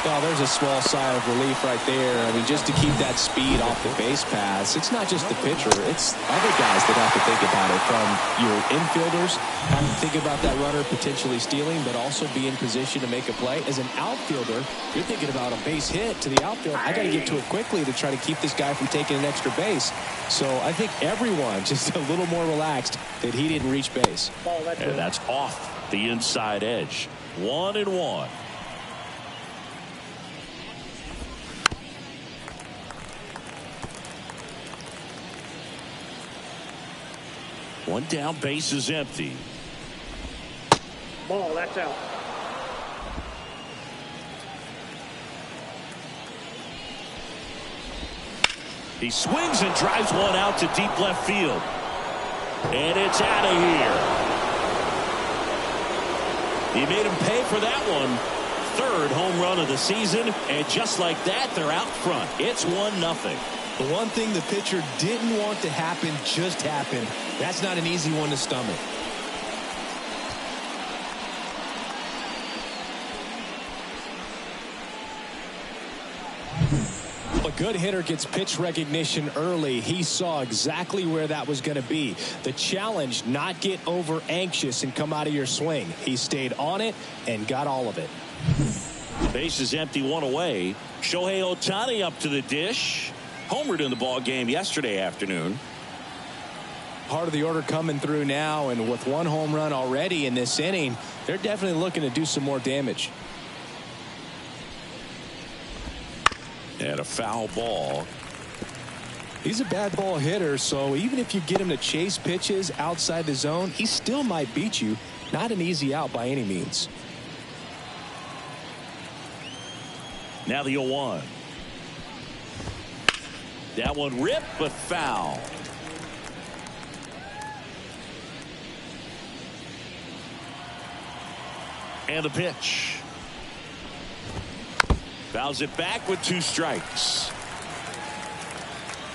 Well, there's a small sigh of relief right there. I mean, just to keep that speed off the base paths, it's not just the pitcher, it's other guys that have to think about it. From your infielders, have to think about that runner potentially stealing, but also be in position to make a play. As an outfielder, you're thinking about a base hit to the outfield. I got to get to it quickly to try to keep this guy from taking an extra base. So I think everyone just a little more relaxed that he didn't reach base. And that's off the inside edge. 1-1. One down, base is empty. Ball, that's out. He swings and drives one out to deep left field. And it's out of here. He made him pay for that one. 3rd home run of the season. And just like that, they're out front. It's 1-0. The one thing the pitcher didn't want to happen just happened. That's not an easy one to stomach. A good hitter gets pitch recognition early. He saw exactly where that was going to be. The challenge, not get over anxious and come out of your swing. He stayed on it and got all of it. Base is empty, 1 away. Shohei Ohtani up to the dish. Homered in the ball game yesterday afternoon. Part of the order coming through now, and with one home run already in this inning, they're definitely looking to do some more damage. And a foul ball. He's a bad ball hitter, so even if you get him to chase pitches outside the zone, he still might beat you. Not an easy out by any means. Now the 0-1. That one ripped, but foul. And the pitch. Fouls it back with 2 strikes.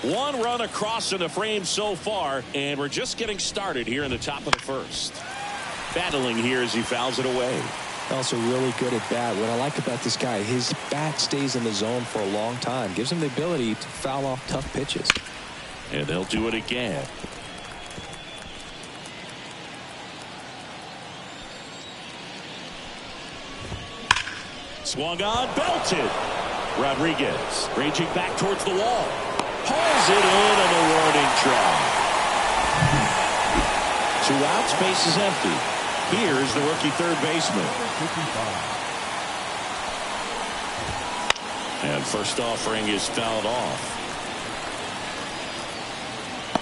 1 run across in the frame so far, and we're just getting started here in the top of the first. Battling here as he fouls it away. Also really good at bat. What I like about this guy, his bat stays in the zone for a long time. Gives him the ability to foul off tough pitches. And they'll do it again. Swung on, belted. Rodriguez raging back towards the wall. Hauls it in on the warning track. 2 outs, base is empty. Here's the rookie third baseman. And first offering is fouled off.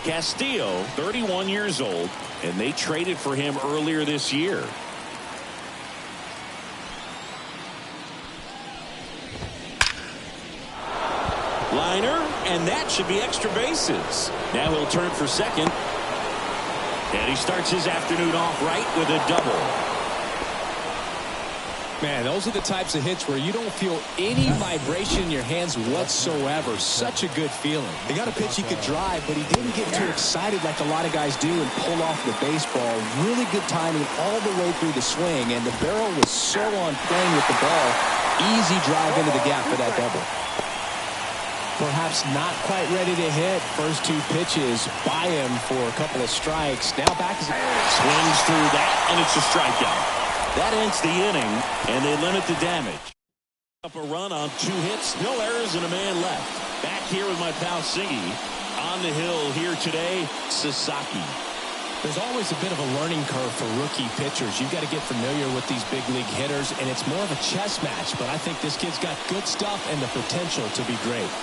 Castillo, 31 years old, and they traded for him earlier this year. Liner, and that should be extra bases. Now he'll turn for second. And he starts his afternoon off right with a double. Man, those are the types of hits where you don't feel any vibration in your hands whatsoever. Such a good feeling. They got a pitch he could drive, but he didn't get too excited like a lot of guys do and pull off the baseball. Really good timing all the way through the swing, and the barrel was so on plane with the ball. Easy drive into the gap for that double. Perhaps not quite ready to hit. First 2 pitches by him for a couple of strikes. Now back as swings through that, and it's a strikeout. That ends the inning, and they limit the damage. Up a run on 2 hits, no errors, and a man left. Back here with my pal Singy. On the hill here today, Sasaki. There's always a bit of a learning curve for rookie pitchers. You've got to get familiar with these big league hitters, and it's more of a chess match. But I think this kid's got good stuff and the potential to be great.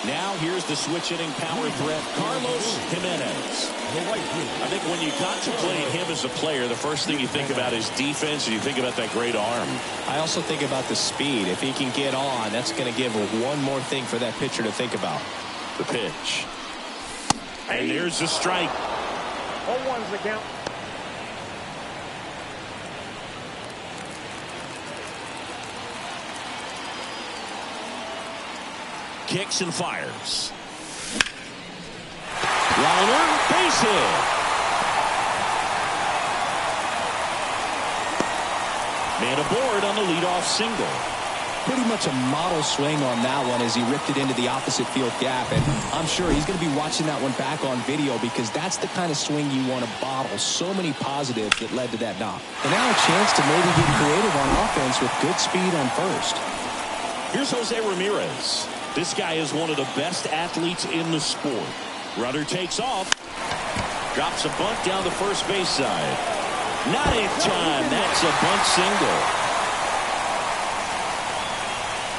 Now here's the switch hitting power threat, Carlos Jimenez. I think when you contemplate him as a player, the first thing you think about is defense, and you think about that great arm. I also think about the speed. If he can get on, that's going to give one more thing for that pitcher to think about. The pitch. And there's the strike. 0-1's the count. Kicks and fires. Liner, base hit. Man aboard on the leadoff single. Pretty much a model swing on that one as he ripped it into the opposite field gap, and I'm sure he's going to be watching that one back on video because that's the kind of swing you want to bottle. So many positives that led to that knock. And now a chance to maybe get creative on offense with good speed on first. Here's Jose Ramirez. This guy is one of the best athletes in the sport. Runner takes off. Drops a bunt down the first base side. Not in time. That's a bunt single.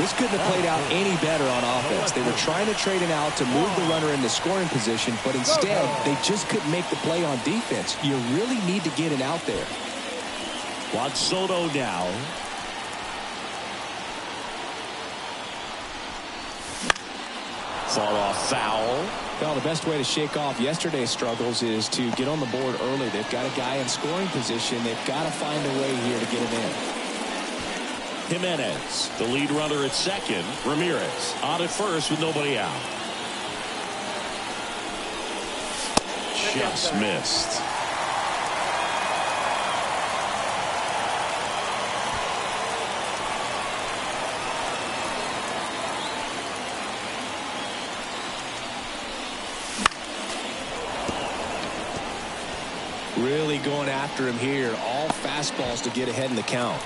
This couldn't have played out any better on offense. They were trying to trade him out to move the runner into scoring position, but instead they just couldn't make the play on defense. You really need to get it out there. Juan Soto now. Fought off foul. Well, the best way to shake off yesterday's struggles is to get on the board early. They've got a guy in scoring position. They've got to find a way here to get him in. Jimenez, the lead runner at second. Ramirez on at first with nobody out. Just missed. Really going after him here. All fastballs to get ahead in the count.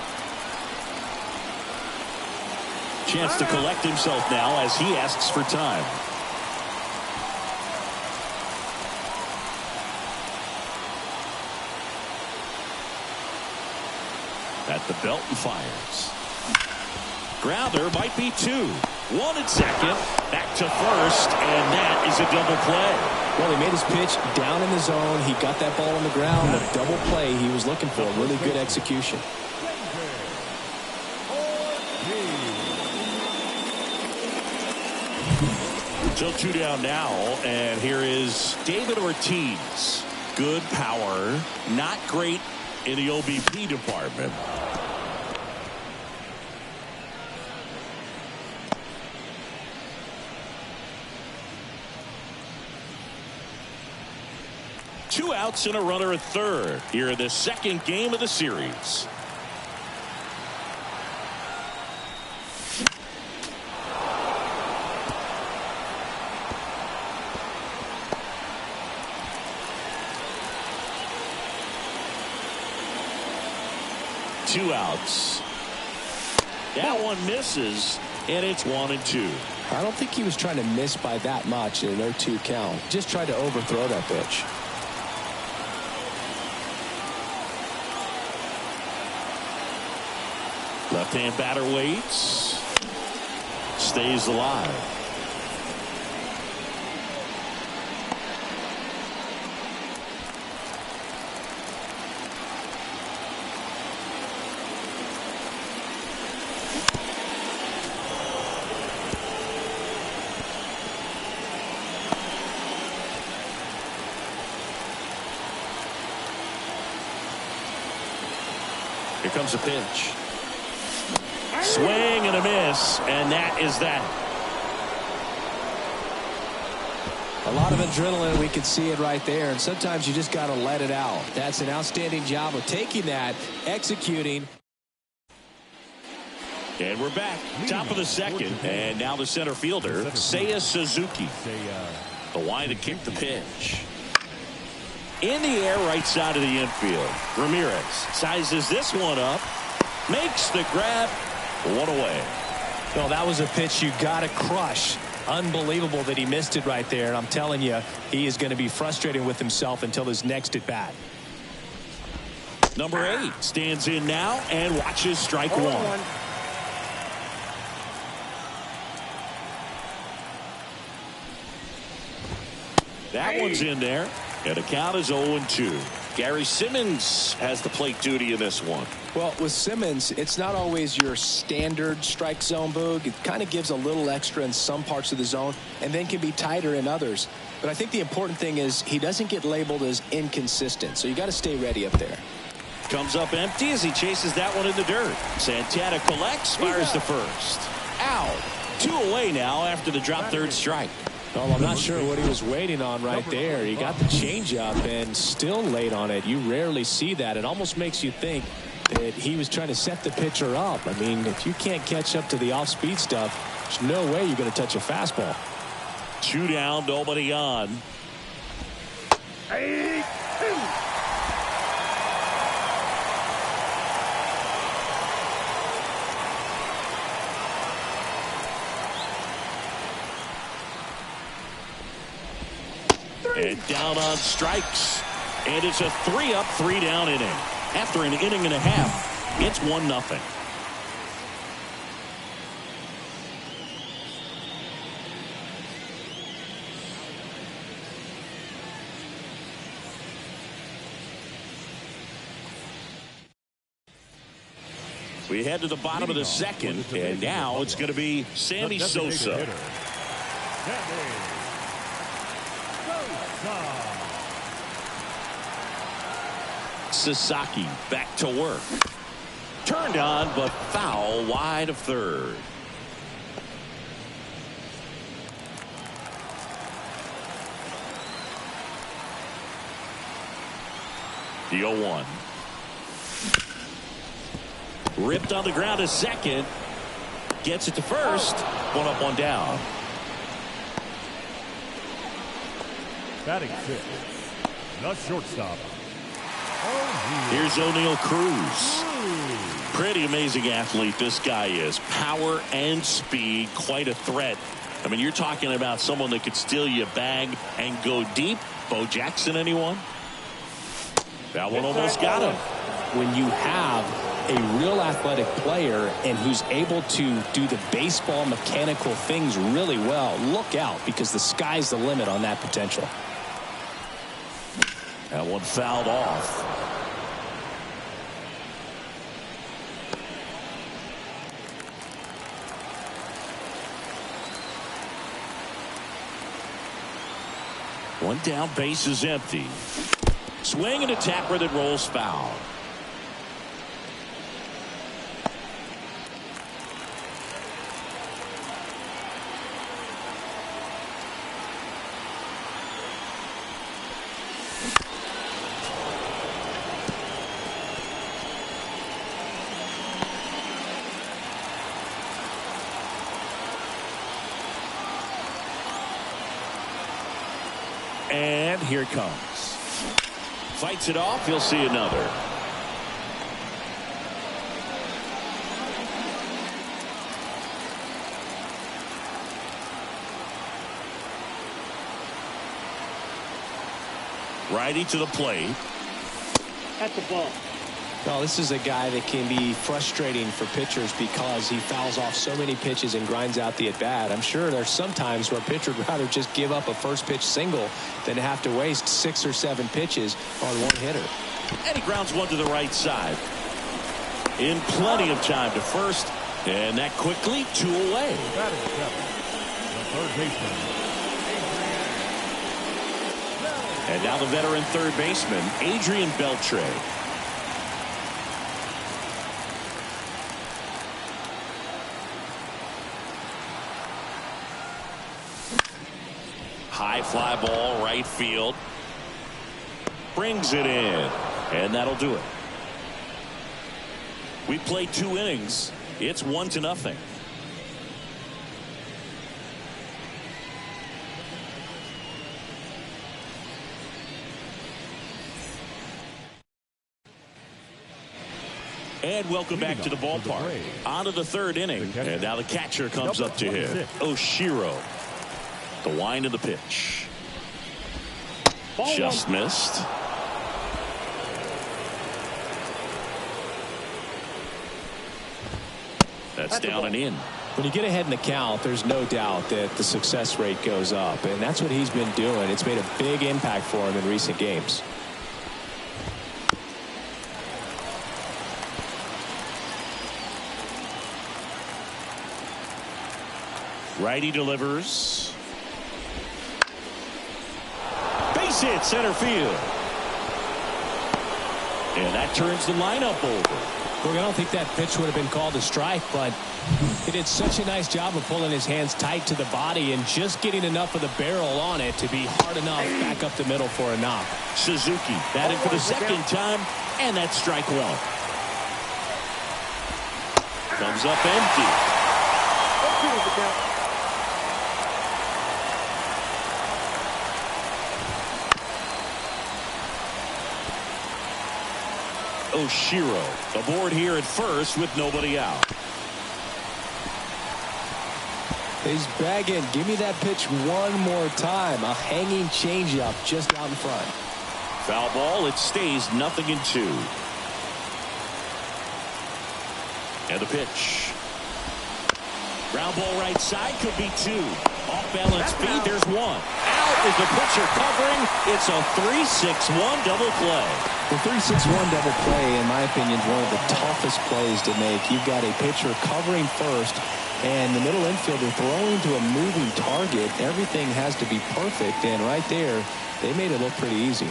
Chance to collect himself now as he asks for time. At the belt and fires. Grounder might be 2. 1 at second. Back to first, and that is a double play. Well, he made his pitch down in the zone. He got that ball on the ground. A double play he was looking for. Really good execution. So 2 down now, and here is David Ortiz. Good power, not great in the OBP department. Two outs and a runner at third here in the second game of the series. Two outs. That one misses, and it's 1-2. I don't think he was trying to miss by that much in an 0-2 count. Just tried to overthrow that pitch. Left-hand batter waits. Stays alive. Here comes a pitch. Swing and a miss, and that is that. A lot of adrenaline, we can see it right there, and sometimes you just got to let it out. That's an outstanding job of taking that, executing. And we're back, top of the second, and now the center fielder, Seiya Suzuki. The line to kick the pitch. In the air, right side of the infield. Ramirez sizes this one up, makes the grab. One away. Well, that was a pitch you got to crush. Unbelievable that he missed it right there. And I'm telling you, he is going to be frustrated with himself until his next at bat. Number 8 stands in now and watches strike one. That one's in there, and the count is 0-2. Gary Simmons has the plate duty in this one. Well, with Simmons, it's not always your standard strike zone, Boog. It kind of gives a little extra in some parts of the zone and then can be tighter in others. But I think the important thing is he doesn't get labeled as inconsistent, so you got to stay ready up there. Comes up empty as he chases that one in the dirt. Santana collects, fires to first. Out. 2 away now after the drop third strike. Well, I'm not sure what he was waiting on right there. He got the changeup and still late on it. You rarely see that. It almost makes you think that he was trying to set the pitcher up. I mean, if you can't catch up to the off-speed stuff, there's no way you're going to touch a fastball. 2 down, nobody on. And down on strikes. And it's a 3-up, 3-down inning. After an inning and a half, it's 1-0. We head to the bottom of the second, and now it's going to be Sammy Sosa. Sasaki back to work. Turned on, but foul wide of third. The 0-1. Ripped on the ground to second. Gets it to first. 1 up, 1 down. Batting 6, the shortstop. Here's O'Neal Cruz. Pretty amazing athlete this guy is. Power and speed, quite a threat. I mean, you're talking about someone that could steal you a bag and go deep. Bo Jackson, anyone? That one almost got him. When you have a real athletic player and who's able to do the baseball mechanical things really well, look out, because the sky's the limit on that potential. That one fouled off. One down, base is empty. Swing and a tapper that rolls foul. And here it comes. Fights it off. He'll see another. Righty to the plate. At the ball. Well, this is a guy that can be frustrating for pitchers because he fouls off so many pitches and grinds out the at-bat. I'm sure there's some times where a pitcher would rather just give up a first pitch single than have to waste 6 or 7 pitches on one hitter. And he grounds one to the right side. In plenty of time to first. And that quickly 2 away. That is seven. The third baseman. And now the veteran third baseman, Adrian Beltre. High fly ball, right field. Brings it in. And that'll do it. We played 2 innings. It's 1-0. And welcome back to the ballpark. On to the third inning. And now the catcher comes up to him. Oshiro. The wind of the pitch. Just missed. That's down and in. When you get ahead in the count, there's no doubt that the success rate goes up, and that's what he's been doing. It's made a big impact for him in recent games. Righty delivers. Base hit, center field. And that turns the lineup over. Look, I don't think that pitch would have been called a strike, but he did such a nice job of pulling his hands tight to the body and just getting enough of the barrel on it to be hard enough back up the middle for a knock. Suzuki batted for the second time, and that's strike one. Comes up empty. Oshiro aboard here at first with nobody out. He's begging, give me that pitch one more time. A hanging changeup just out in front. Foul ball. It stays 0-2. And the pitch. Ground ball right side, could be 2. Off balance feet, there's 1. Out is the pitcher covering. It's a 3-6-1 double play. The 3-6-1 double play, in my opinion, is one of the toughest plays to make. You've got a pitcher covering first, and the middle infielder throwing to a moving target. Everything has to be perfect, and right there, they made it look pretty easy.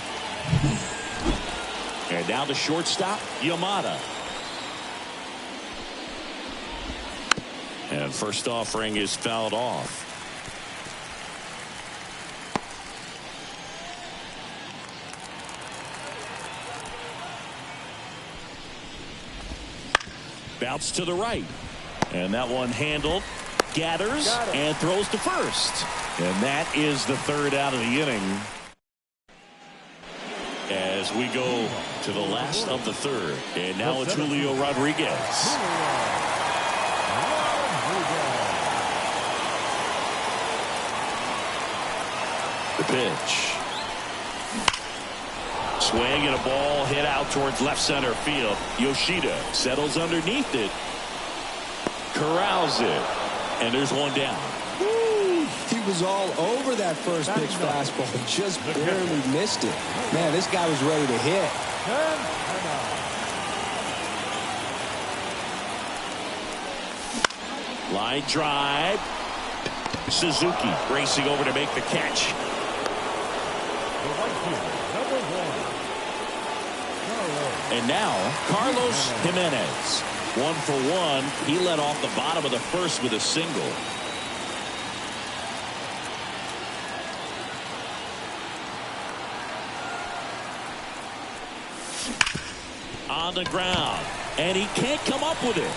And now the shortstop, Yamada. And first offering is fouled off. Bounce to the right. And that one handled. Gathers and throws to first. And that is the third out of the inning. As we go to the last of the third. And now it's Julio Rodriguez. The pitch. Swing and a ball hit out towards left center field. Yoshida settles underneath it. Corrals it. And there's one down. Woo! He was all over that first pitch fastball. Just barely missed it. Man, this guy was ready to hit. Line drive. Suzuki racing over to make the catch. And now Carlos Jimenez. 1 for 1. He led off the bottom of the first with a single. On the ground. And he can't come up with it.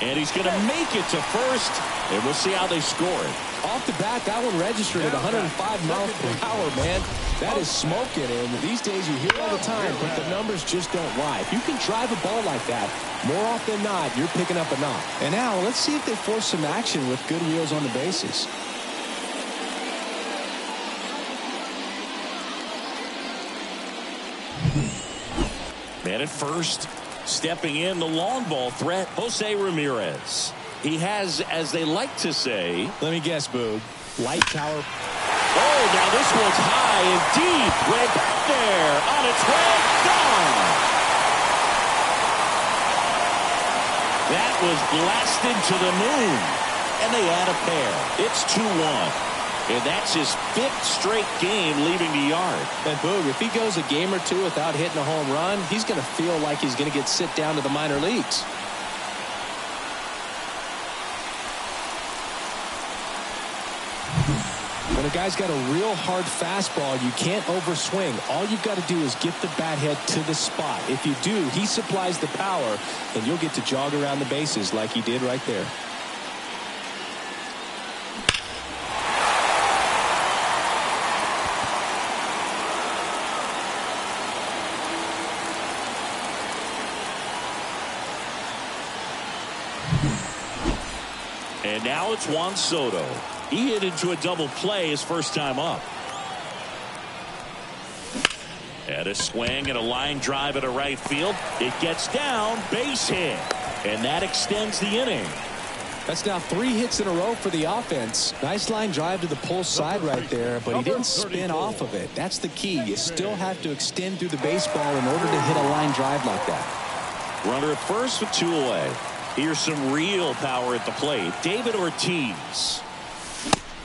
And he's going to make it to first. And we'll see how they score it. Off the bat, that one registered at 105 miles per hour, man. That is smoking, and these days you hear it all the time, but the numbers just don't lie. If you can drive a ball like that, more often than not, you're picking up a knock. And now, let's see if they force some action with good wheels on the bases. Man at first, stepping in the long ball threat, Jose Ramirez. He has, as they like to say, let me guess, Boog, light tower. Oh, now this one's high and deep. Way back there. On its way. Gone. That was blasted to the moon. And they add a pair. It's 2-1. And that's his 5th straight game leaving the yard. And Boog, if he goes a game or two without hitting a home run, he's going to feel like he's going to get sit down to the minor leagues. When a guy's got a real hard fastball, you can't overswing. All you've got to do is get the bat head to the spot. If you do, he supplies the power, and you'll get to jog around the bases like he did right there. And now it's Juan Soto. He hit into a double play his first time up. And a swing and a line drive at a right field. It gets down, base hit. And that extends the inning. That's now 3 hits in a row for the offense. Nice line drive to the pull side right there, but he didn't spin off of it. That's the key. You still have to extend through the baseball in order to hit a line drive like that. Runner at first with 2 away. Here's some real power at the plate. David Ortiz.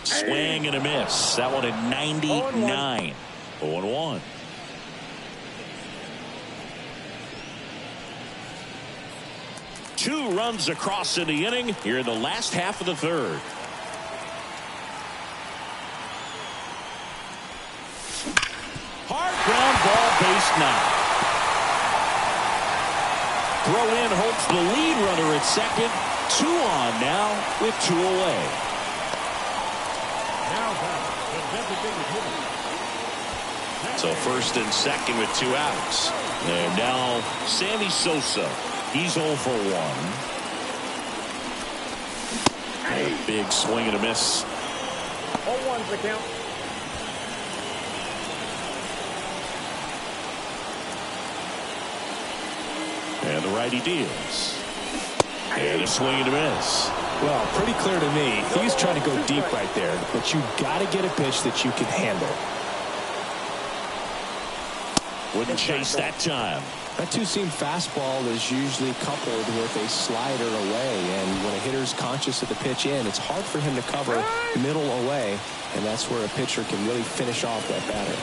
Swing and a miss. That one at 99. 0-1. Two runs across in the inning here in the last half of the third. Hard ground ball, base knock. Throw in holds the lead runner at second. 2 on now with 2 away. So first and second with 2 outs. And now Sammy Sosa. He's 0 for 1. A big swing and a miss. 0-1's the count. And the righty deals. And a swing and a miss. Well, pretty clear to me. He's trying to go deep right there, but you got to get a pitch that you can handle. Wouldn't chase that time. That two-seam fastball is usually coupled with a slider away, and when a hitter's conscious of the pitch in, it's hard for him to cover middle away, and that's where a pitcher can really finish off that batter.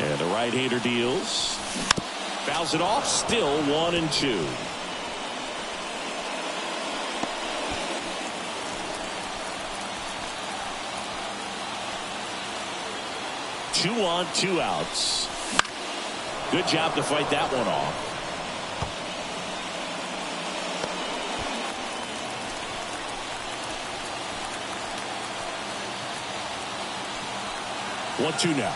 And the right-hander deals. Fouls it off. Still 1-2. Two on, 2 outs. Good job to fight that one off. One, 2 now.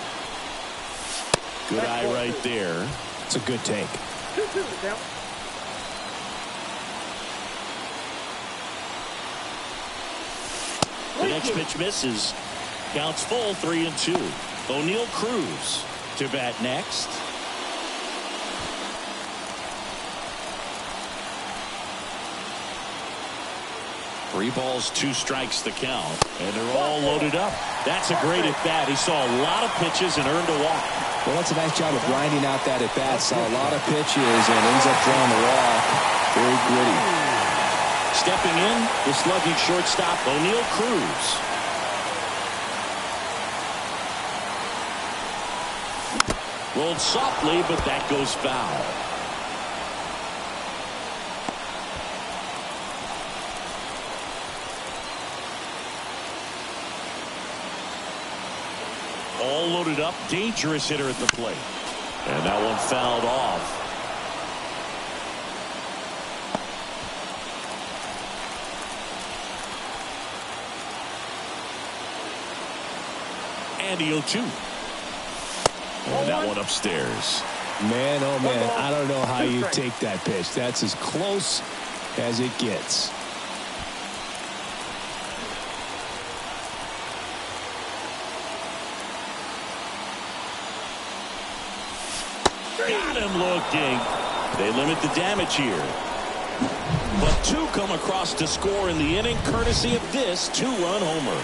Good eye right there. It's a good take. 2-2 count. The next pitch misses. Counts full, 3-2. O'Neal Cruz to bat next. Three balls, 2 strikes the count, and they're all loaded up. That's a great at-bat. He saw a lot of pitches and earned a walk. Well, that's a nice job of grinding out that at-bat. Saw a lot of pitches and ends up drawing the walk. Very gritty. Stepping in, the slugging shortstop, O'Neal Cruz. Rolled softly, but that goes foul. All loaded up, dangerous hitter at the plate. And that one fouled off. And the 0-2. And that one upstairs. Man, oh man, I don't know how you take that pitch. That's as close as it gets. Got him looking. They limit the damage here. But 2 come across to score in the inning, courtesy of this 2-run homer.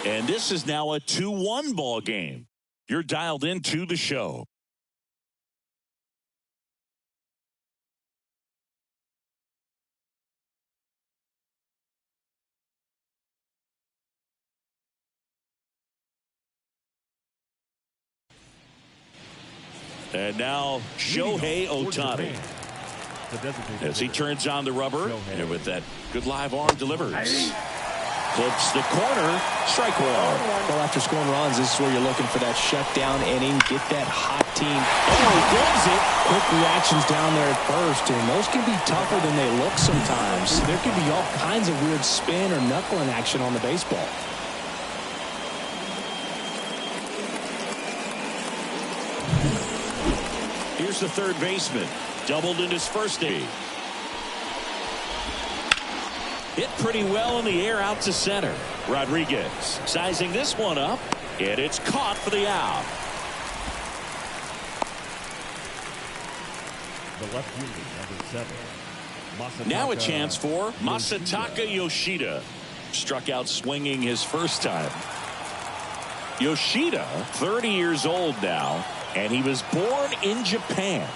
And this is now a 2-1 ball game. You're dialed into the show. And now Shohei Ohtani, as he turns on the rubber, and with that good live arm delivers. Clips the corner, strike 1. Well, after scoring runs, this is where you're looking for that shutdown inning. Get that hot team. Oh, he does it. Quick reactions down there at first, and those can be tougher than they look sometimes. There can be all kinds of weird spin or knuckling action on the baseball. Here's the third baseman, doubled in his first inning. Hit pretty well in the air out to center. Rodriguez sizing this one up, and it's caught for the out. The left fielder, number 7. Now a chance for Masataka Yoshida. Struck out swinging his first time. Yoshida, 30 years old now, and he was born in Japan.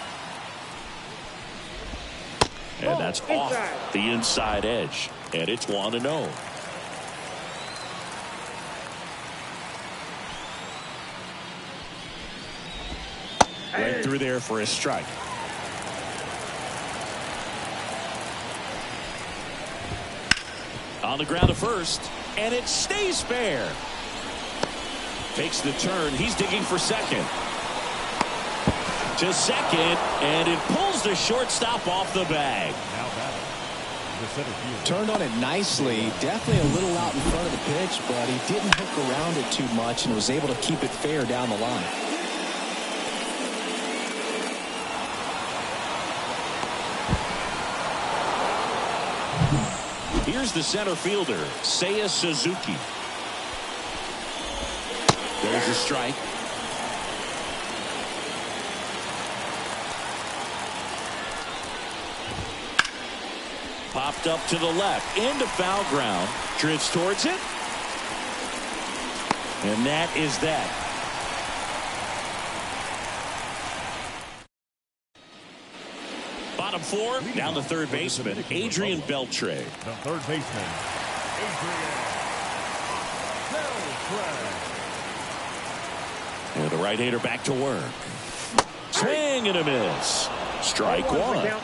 And that's off the inside edge. And it's 1-0. Right through there for a strike. On the ground to first, and it stays fair. Takes the turn. He's digging for second. To second, and it pulls the shortstop off the bag. Now batting, the center field. Turned on it nicely. Definitely a little out in front of the pitch, but he didn't hook around it too much and was able to keep it fair down the line. Here's the center fielder, Seiya Suzuki. There's a strike. Popped up to the left, into foul ground, drifts towards it. And that is that. Bottom 4, down the third baseman, Adrian Beltre. The third baseman, Adrian Beltre. And the right-hander back to work. Swing and a miss. Strike 1.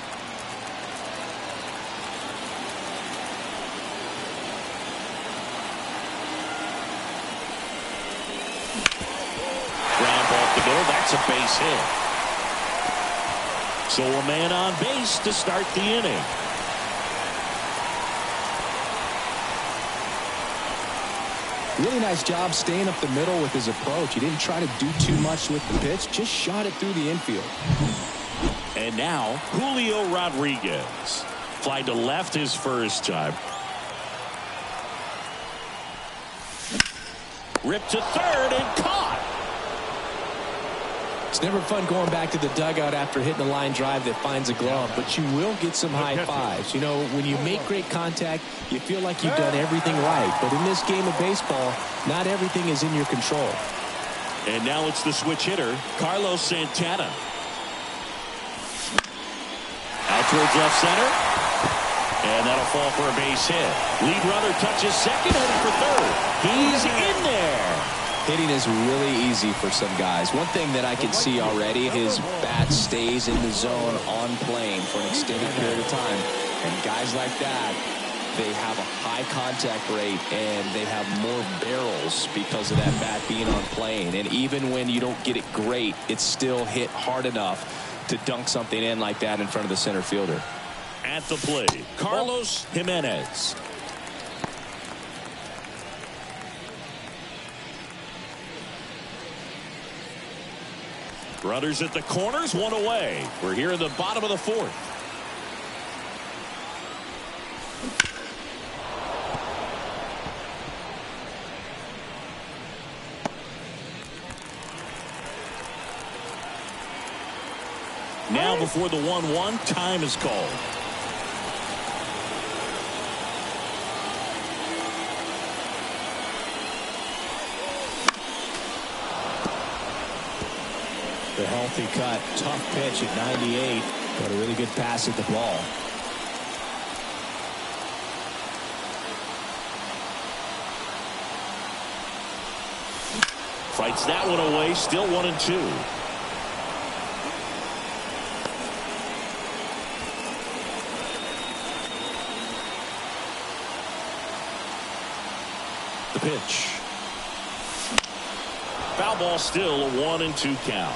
That's a base hit. So a man on base to start the inning. Really nice job staying up the middle with his approach. He didn't try to do too much with the pitch, just shot it through the infield. And now Julio Rodriguez. Fly to left his first time. Ripped to third and caught. It's never fun going back to the dugout after hitting a line drive that finds a glove, but you will get some high fives. You know, when you make great contact, you feel like you've done everything right. But in this game of baseball, not everything is in your control. And now it's the switch hitter, Carlos Santana. Out towards left center. And that'll fall for a base hit. Lead runner touches second, heading for third. He's in there. Hitting is really easy for some guys. One thing that I can see already, his bat stays in the zone on plane for an extended period of time. And guys like that, they have a high contact rate and they have more barrels because of that bat being on plane. And even when you don't get it great, it's still hit hard enough to dunk something in like that in front of the center fielder. At the plate, Carlos Jimenez. Runners at the corners, one away. We're here in the bottom of the fourth. Now before the 1-1, time is called. The healthy cut, tough pitch at 98, but a really good pass at the ball. Fights that one away, still 1-2. The pitch. Foul ball, still a 1-2 count.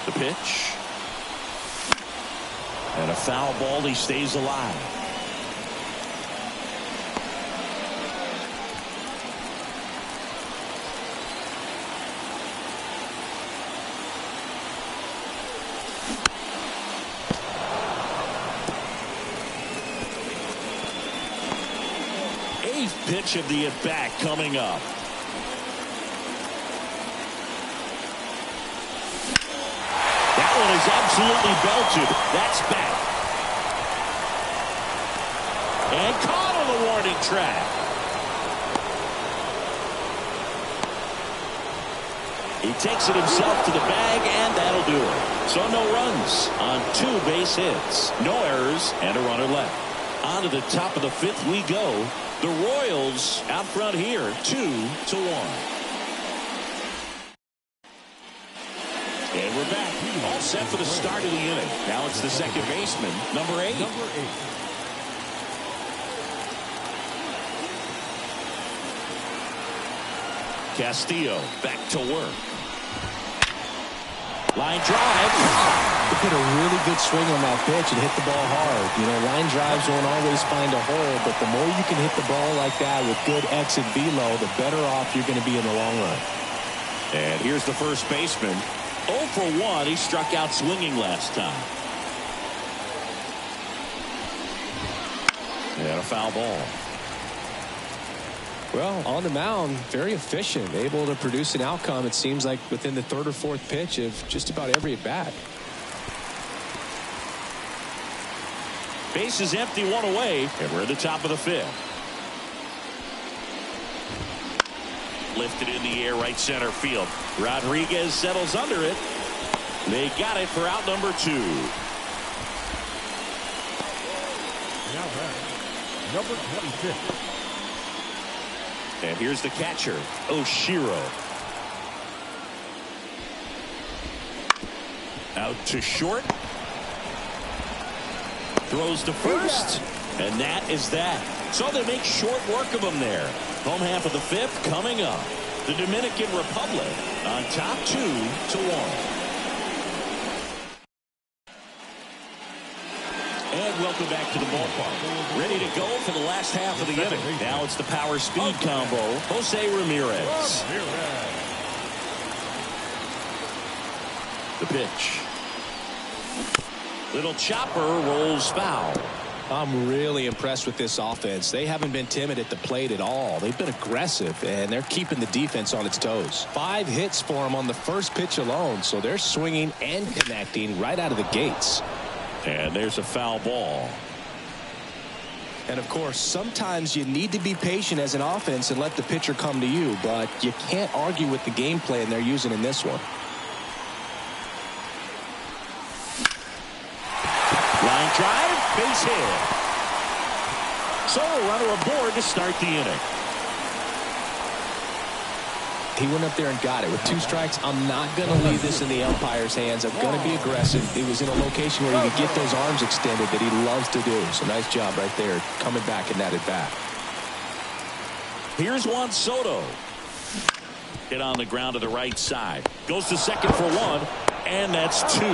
The pitch. And a foul ball. He stays alive. Eighth pitch of the at-bat coming up. One is absolutely belted. That's back. And caught on the warning track. He takes it himself to the bag, and that'll do it. So no runs on 2 base hits. No errors, and a runner left. On to the top of the fifth we go. The Royals out front here, 2-1. And we're back. All set for the start of the inning. Now it's the second baseman, number 8. Castillo back to work. Line drive. He put a really good swing on that pitch and hit the ball hard. You know, line drives won't always find a hole, but the more you can hit the ball like that with good exit velo, the better off you're going to be in the long run. And here's the first baseman. 0 for 1. He struck out swinging last time. And a foul ball. Well, on the mound, very efficient, able to produce an outcome, it seems like, within the third or fourth pitch of just about every at bat. Base is empty, 1 away, and we're at the top of the fifth. Lifted in the air, right center field. Rodriguez settles under it. They got it for out number 2. Now back, number 26. And here's the catcher, Oshiro. Out to short. Throws to first. And that is that. So they make short work of him there. Home half of the fifth coming up. The Dominican Republic on top 2-1. And welcome back to the ballpark. Ready to go for the last half of the inning. Now it's the power speed combo. Jose Ramirez. The pitch. Little chopper rolls foul. I'm really impressed with this offense. They haven't been timid at the plate at all. They've been aggressive, and they're keeping the defense on its toes. 5 hits for them on the first pitch alone, so they're swinging and connecting right out of the gates. And there's a foul ball. And, of course, sometimes you need to be patient as an offense and let the pitcher come to you, but you can't argue with the game plan they're using in this one. Line drive, base hit. Solo runner aboard to start the inning. He went up there and got it. With 2 strikes, I'm not going to leave this in the umpire's hands. I'm going to be aggressive. It was in a location where he could get those arms extended that he loves to do. So nice job right there, coming back in that at bat. Here's Juan Soto. Hit on the ground to the right side. Goes to second for 1, and that's 2.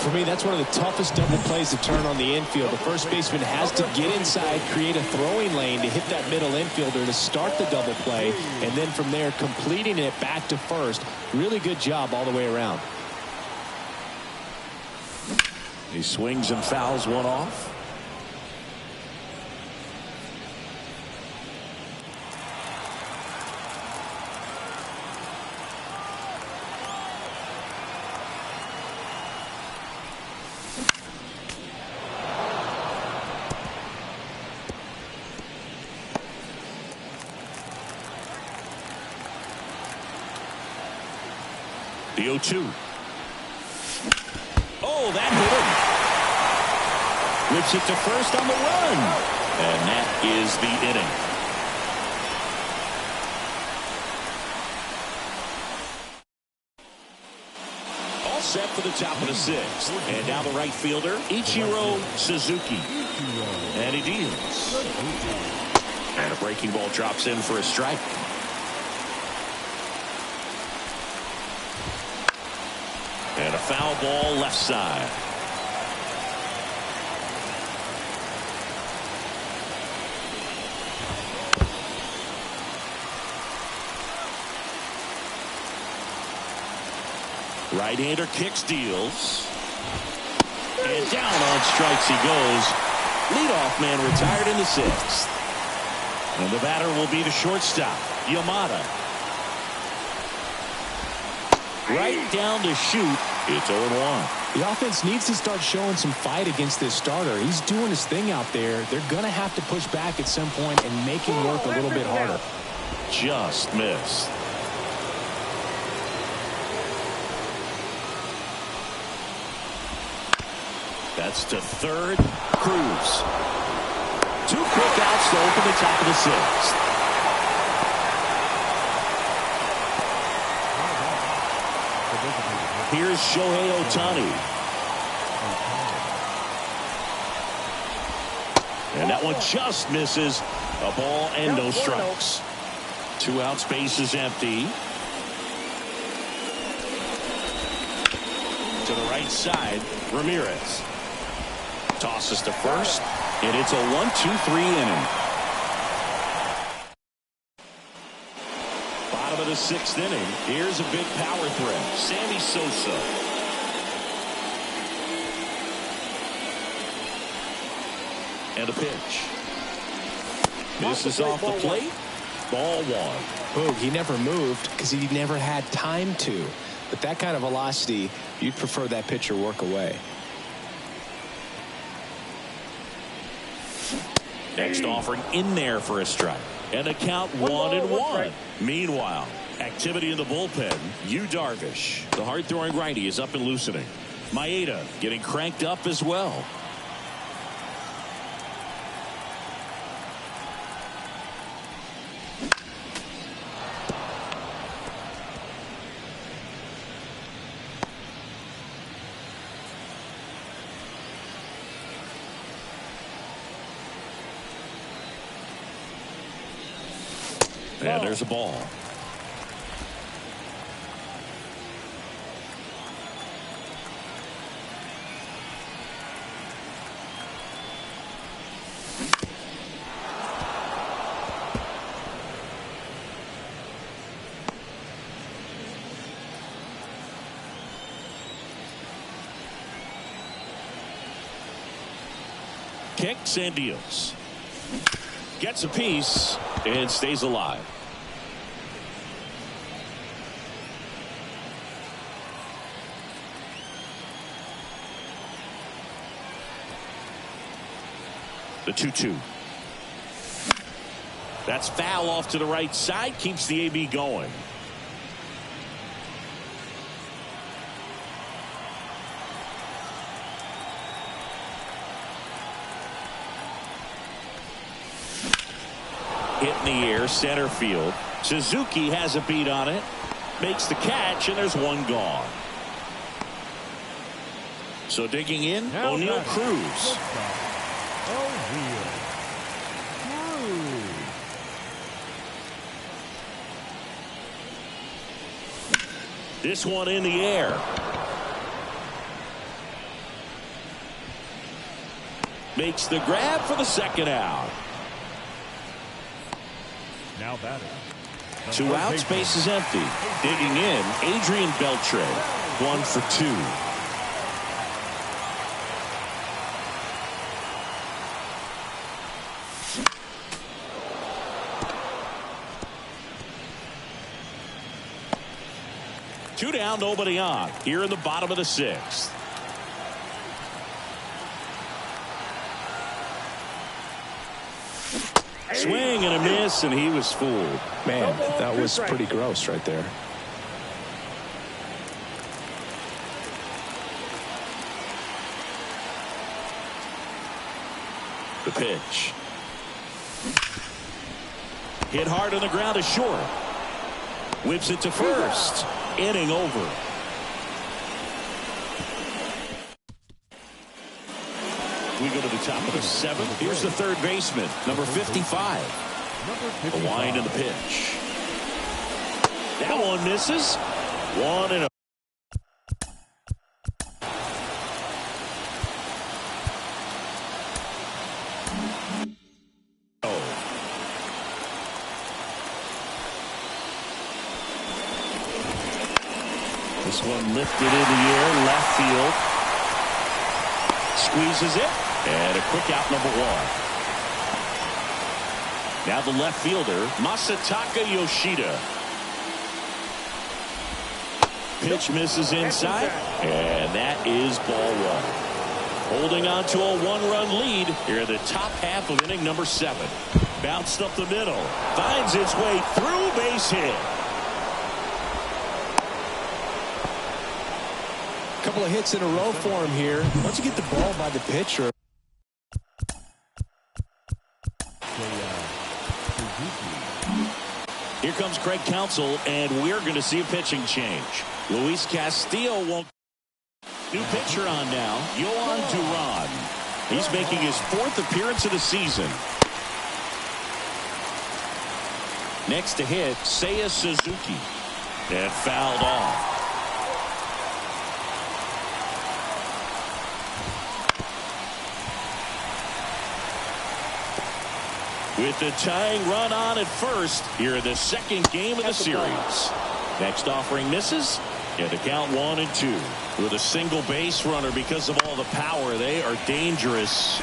For me, that's one of the toughest double plays to turn on the infield. The first baseman has to get inside, create a throwing lane to hit that middle infielder to start the double play, and then from there completing it back to first. Really good job all the way around. He swings and fouls one off. The 0-2. Oh, that hit him. Whips it to first on the run. And that is the inning. All set for the top of the 6th. And now the right fielder, Ichiro Suzuki. And he deals. And a breaking ball drops in for a strike. And a foul ball left side. Right-hander kicks, deals. And down on strikes he goes. Leadoff man retired in the 6th. And the batter will be the shortstop, Yamada. Right down to shoot. It's 0-1. The offense needs to start showing some fight against this starter. He's doing his thing out there. They're going to have to push back at some point and make him work a little bit harder. Just missed. That's to third. Cruz. 2 quick outs to open the top of the 6th. Here's Shohei Ohtani. And that one just misses. A ball and no strikes. 2 outs, base is empty. To the right side, Ramirez. Tosses to first, and it's a 1-2-3 inning. Bottom of the 6th inning. Here's a big power threat. Sammy Sosa. And a pitch. Misses off the plate. Ball 1. Boog, he never moved because he never had time to. But that kind of velocity, you'd prefer that pitcher work away. Next offering in there for a strike. And a count 1-1. Meanwhile, activity in the bullpen. Yu Darvish, the hard-throwing righty, is up and loosening. Maeda getting cranked up as well. And there's a ball. Kicks and deals. Gets a piece and stays alive. The 2-2. That's foul off to the right side. Keeps the AB going. Hit in the air, center field. Suzuki has a beat on it. Makes the catch, and there's one gone. So digging in, O'Neal Cruz. This one in the air. Makes the grab for the second out. Now batting. 2 outs, base is empty. Digging in, Adrian Beltre. 1 for 2. Two down, nobody on. Here in the bottom of the 6th. Swing and a miss, and he was fooled. Man, that was pretty gross right there. The pitch. Hit hard on the ground is short. Whips it to first. Inning over. We go to the top of the 7th. Here's the third baseman, number 55. The wind and the pitch. That one misses. 1-0. This one lifted in the air, left field. Squeezes it, and a quick out, number 1. Now the left fielder, Masataka Yoshida. Pitch misses inside, and that is ball 1. Holding on to a 1-run lead here in the top half of inning number 7. Bounced up the middle, finds its way through, base hit. Couple of hits in a row for him here. Once you get the ball by the pitcher. Here comes Craig Counsell, and we're going to see a pitching change. Luis Castillo won't. New pitcher on now, Yohan Duran. He's making his 4th appearance of the season. Next to hit, Seiya Suzuki. And fouled off. With the tying run on at first, here in the second game of the series. Next offering misses, and the count 1-2. With a single base runner, because of all the power, they are dangerous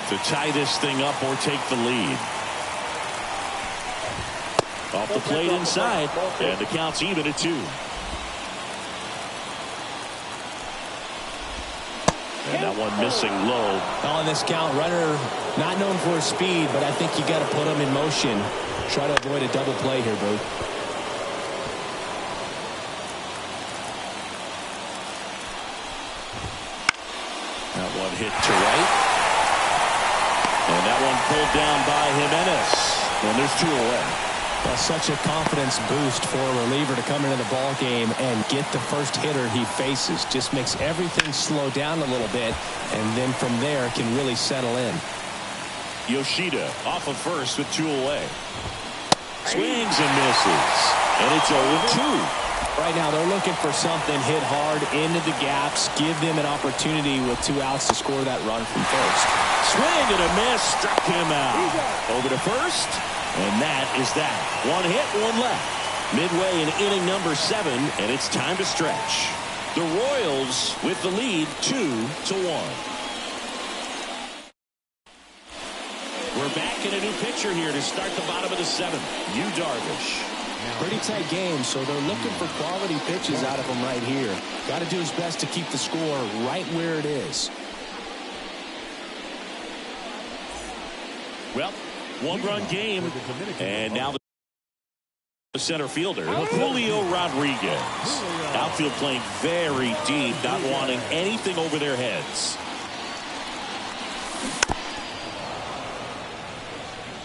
to tie this thing up or take the lead. Off the plate inside, and the count's even at 2. And that one missing low. On this count, runner not known for his speed, but I think you got to put him in motion. Try to avoid a double play here, Boo. That one hit to right. And that one pulled down by Jimenez. And there's 2 away. Well, such a confidence boost for a reliever to come into the ball game and get the first hitter he faces. Just makes everything slow down a little bit, and then from there can really settle in. Yoshida off of first with 2 away. Swings and misses. And it's 0-2. Right now they're looking for something, hit hard into the gaps, give them an opportunity with 2 outs to score that run from first. Swing and a miss, struck him out. Over to first, and that is that. 1 hit, 1 left. Midway in inning number 7, and it's time to stretch. The Royals with the lead 2-1. in a new pitcher here to start the bottom of the seventh. Yu Darvish. Pretty tight game, so they're looking for quality pitches out of him right here. Got to do his best to keep the score right where it is. Well, one-run game, and now the center fielder, Julio Rodriguez. Outfield playing very deep, not wanting anything over their heads.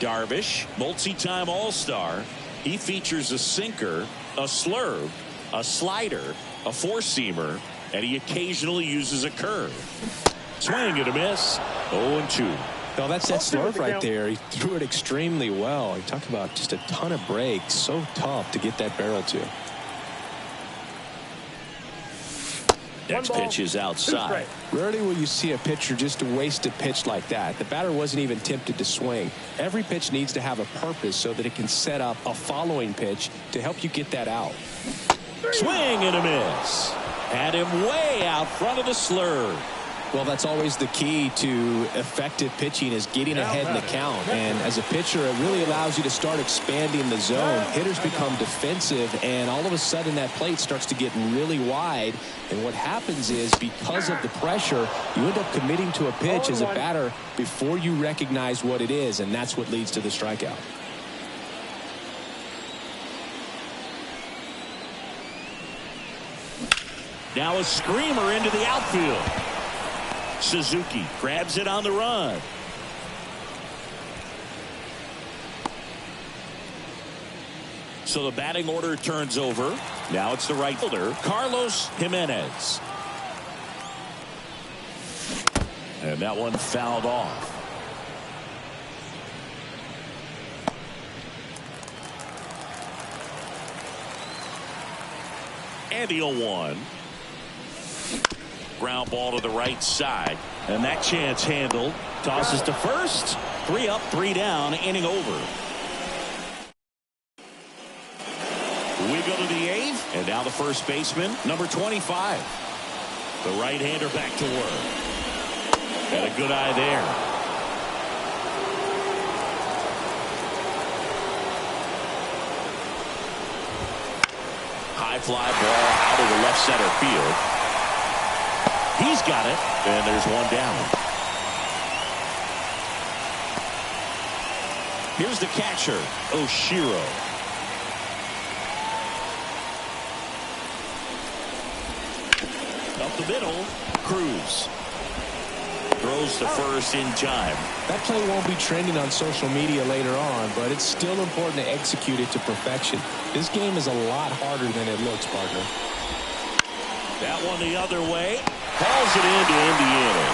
Darvish, multi-time All-Star. He features a sinker, a slurve, a slider, a four-seamer, and he occasionally uses a curve. Swing and a miss. 0-2. Well, that's that slurve right there. He threw it extremely well. He talked about just a ton of breaks. So tough to get that barrel to. Next pitch is outside. Rarely will you see a pitcher just waste a pitch like that. The batter wasn't even tempted to swing. Every pitch needs to have a purpose so that it can set up a following pitch to help you get that out. Swing and a miss. Had him way out front of the slurve. Well, that's always the key to effective pitching, is getting ahead in the count. And as a pitcher, it really allows you to start expanding the zone. Hitters become defensive, and all of a sudden that plate starts to get really wide. And what happens is, because of the pressure, you end up committing to a pitch as a batter before you recognize what it is, and that's what leads to the strikeout. Now a screamer into the outfield. Suzuki grabs it on the run. So the batting order turns over. Now it's the right fielder, Carlos Jimenez. And that one fouled off. And the 0-1. Ground ball to the right side, and that chance handled. Tosses to first. 3 up, 3 down, inning over. We go to the 8th, and now the first baseman, number 25. The right-hander back to work. And a good eye there. High fly ball out of the left center field. He's got it, and there's one down. Here's the catcher, Oshiro. Up the middle, Cruz. Throws to first in time. That play won't be trending on social media later on, but it's still important to execute it to perfection. This game is a lot harder than it looks, partner. That one the other way. Hauls it into Indiana.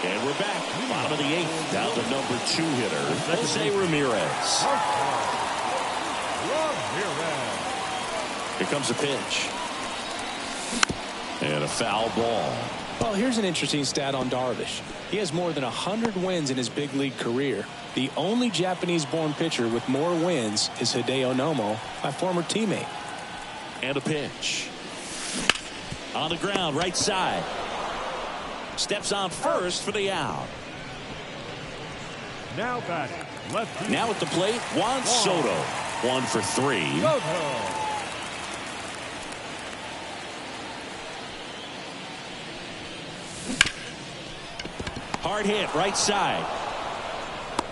And we're back. Bottom of the 8th. Down to number 2 hitter, Jose Ramirez. Here comes a pitch. And a foul ball. Well, here's an interesting stat on Darvish. He has more than 100 wins in his big league career. The only Japanese-born pitcher with more wins is Hideo Nomo, my former teammate. And a pitch. On the ground, right side. Steps on first for the out. Now batting, lefty. Now at the plate, Juan Soto. 1 for 3. Hard hit, right side.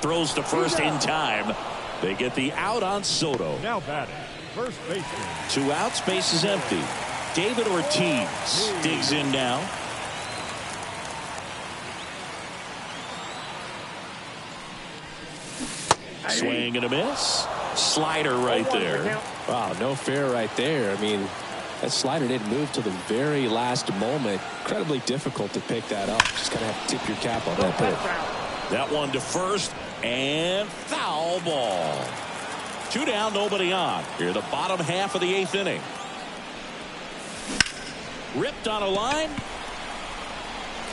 Throws to first in time. They get the out on Soto. Now batting, first baseman. 2 outs, base is empty. David Ortiz digs in now. Swing and a miss. Slider right there. Wow, no fair right there. I mean, that slider didn't move till the very last moment. Incredibly difficult to pick that up. Just kind of have to tip your cap on that pitch. That one to first, and foul ball. 2 down, nobody on. Here the bottom half of the 8th inning. Ripped on a line.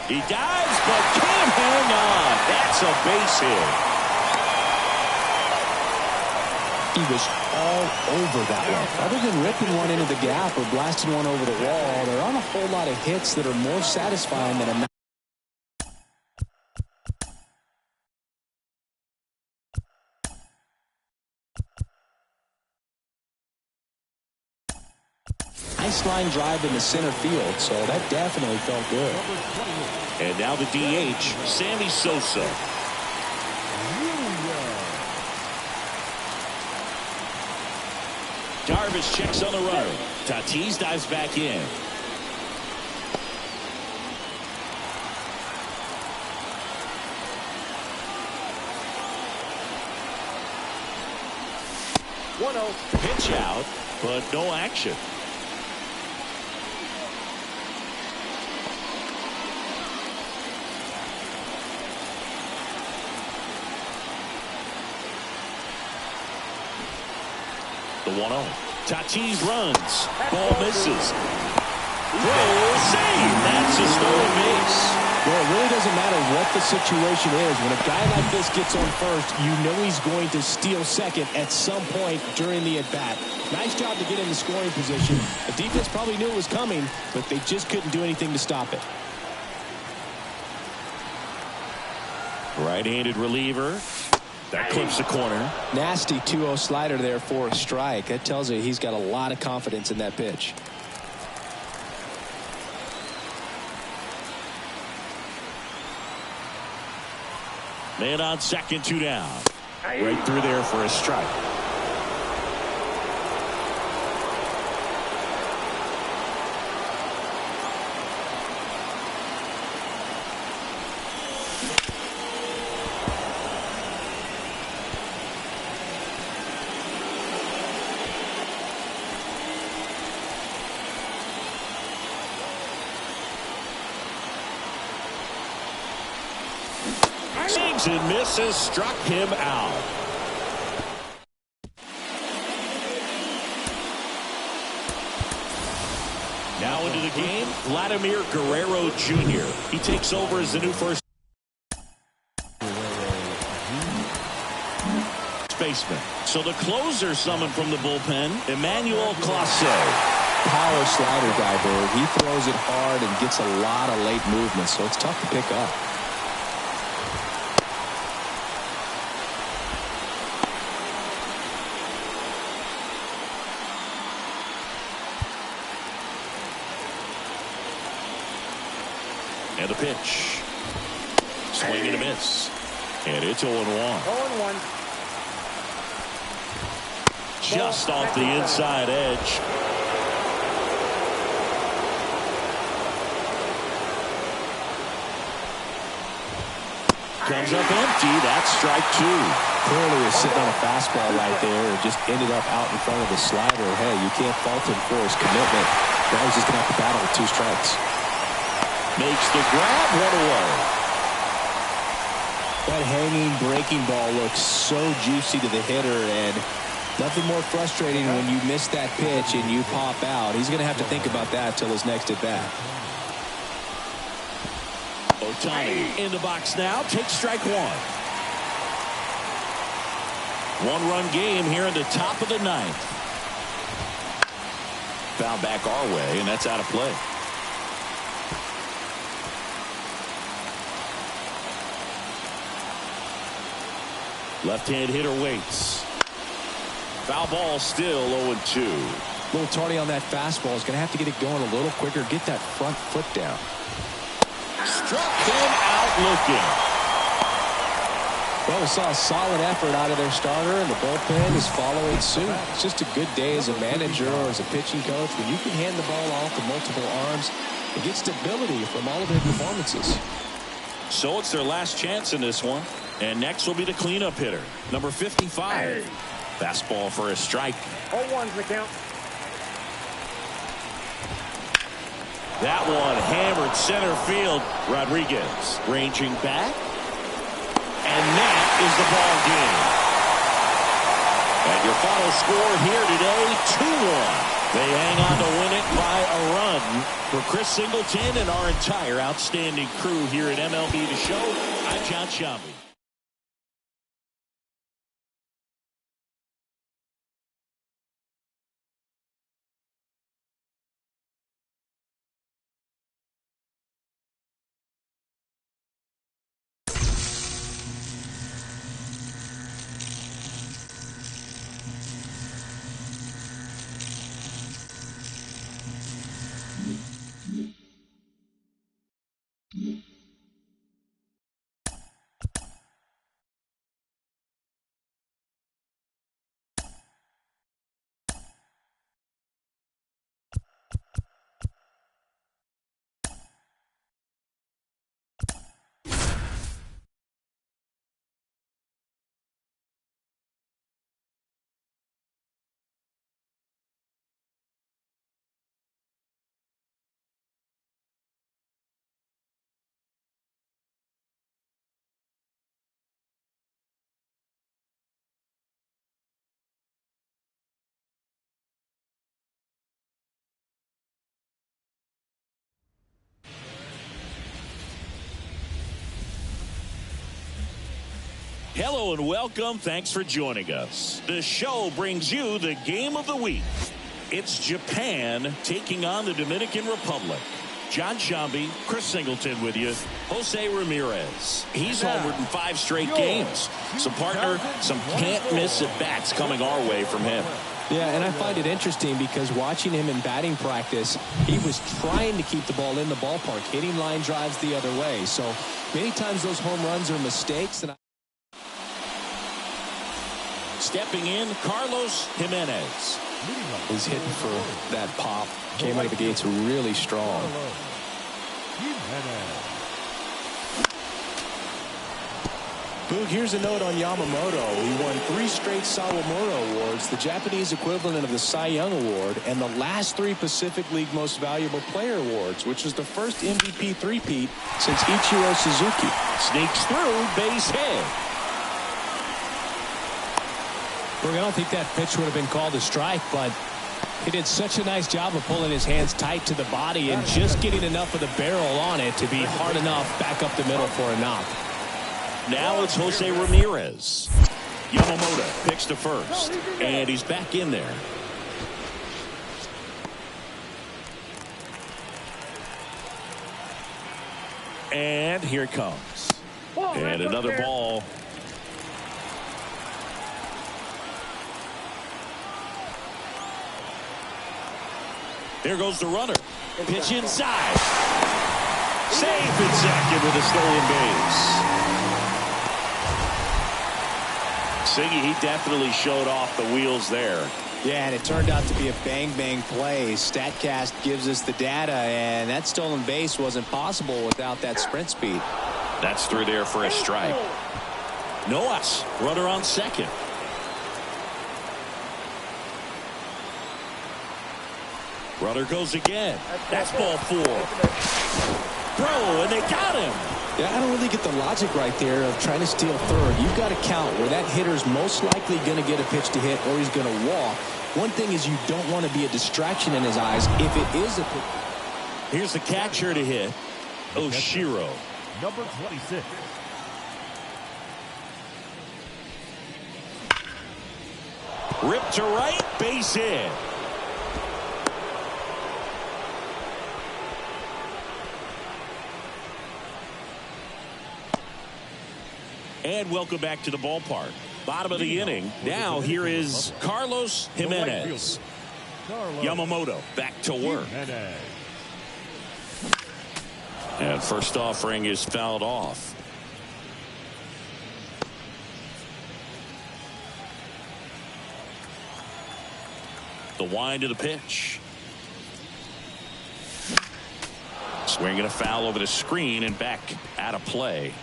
He dives, but can't hang on. That's a base hit. He was all over that one. Other than ripping one into the gap or blasting one over the wall, there aren't a whole lot of hits that are more satisfying than a nice line drive in the center field, so that definitely felt good. And now the DH, Sammy Sosa. Darvish checks on the runner. Tatis dives back in. Pitch out, but no action. The 1-0. Tatis runs. Ball misses. Throw, save. That's a stolen base. Well, it really doesn't matter what the situation is. When a guy like this gets on first, you know he's going to steal second at some point during the at-bat. Nice job to get in the scoring position. The defense probably knew it was coming, but they just couldn't do anything to stop it. Right-handed reliever. That clips the corner. Nasty 2-0 slider there for a strike. That tells you he's got a lot of confidence in that pitch. Man on second, 2 down. Right through there for a strike. Swings and misses, struck him out. Now into the game, Vladimir Guerrero Jr. He takes over as the new first baseman. So the closer summoned from the bullpen, Emmanuel Clase. Power slider guy there. He throws it hard and gets a lot of late movement, so it's tough to pick up. And the pitch. Swing and a miss. And it's 0-1. 0-1. Just off the inside edge. Comes up empty. That's strike 2. Clearly is sitting on a fastball right there and just ended up out in front of the slider. Hey, you can't fault him for his commitment. Now he's just going to have to battle with 2 strikes. Makes the grab, 1 away. That hanging breaking ball looks so juicy to the hitter, and nothing more frustrating when you miss that pitch and you pop out. He's going to have to think about that till his next at bat. Ohtani in the box now. Takes strike 1. 1-run game here in the top of the 9th. Foul back our way, and that's out of play. Left-hand hitter waits. Foul ball still 0-2. A little tardy on that fastball. Is going to have to get it going a little quicker. Get that front foot down. Struck him out looking. Well, we saw a solid effort out of their starter, and the bullpen is following suit. It's just a good day as a manager or as a pitching coach when you can hand the ball off to multiple arms and get stability from all of their performances. So it's their last chance in this one. And next will be the cleanup hitter, number 55. Fastball for a strike. 0-1's the count. That one hammered center field. Rodriguez ranging back. And that is the ball game. And your final score here today, 2-1. They hang on to win it by a run. For Chris Singleton and our entire outstanding crew here at MLB The Show, I'm John Shambi. Hello and welcome. Thanks for joining us. The show brings you the game of the week. It's Japan taking on the Dominican Republic. John Shambi, Chris Singleton with you. Jose Ramirez. He's homered in 5 straight games. Some partner, some can't-miss at-bats coming our way from him. Yeah, and I find it interesting because watching him in batting practice, he was trying to keep the ball in the ballpark, hitting line drives the other way. So many times those home runs are mistakes. And stepping in, Carlos Jimenez. He's hitting for that pop. Came out of the gates really strong. Boog, here's a note on Yamamoto. He won 3 straight Sawamura Awards, the Japanese equivalent of the Cy Young Award, and the last 3 Pacific League Most Valuable Player Awards, which was the first MVP three-peat since Ichiro Suzuki. Sneaks through, base hit. I don't think that pitch would have been called a strike, but he did such a nice job of pulling his hands tight to the body and just getting enough of the barrel on it to be hard enough back up the middle for a knock. Now it's Jose Ramirez. Yamamoto picks to first, and he's back in there. And here it comes. And another ball. There goes the runner. Pitch inside. Safe at second with a stolen base. Siggy, he definitely showed off the wheels there. Yeah, and it turned out to be a bang-bang play. StatCast gives us the data, and that stolen base wasn't possible without that sprint speed. That's through there for a strike. No outs. Runner on second. Runner goes again. That's ball 4. Throw, and they got him. Yeah, I don't really get the logic right there of trying to steal third. You've got to count where that hitter's most likely going to get a pitch to hit or he's going to walk. One thing is you don't want to be a distraction in his eyes. If it is a pitch. Here's the catcher to hit. Oshiro. Number 26. Ripped to right, base hit. And welcome back to the ballpark. Bottom of the inning. Now here is Carlos Jimenez. Yamamoto back to work. And first offering is fouled off. The wind of the pitch. Swinging a foul over the screen and back out of play.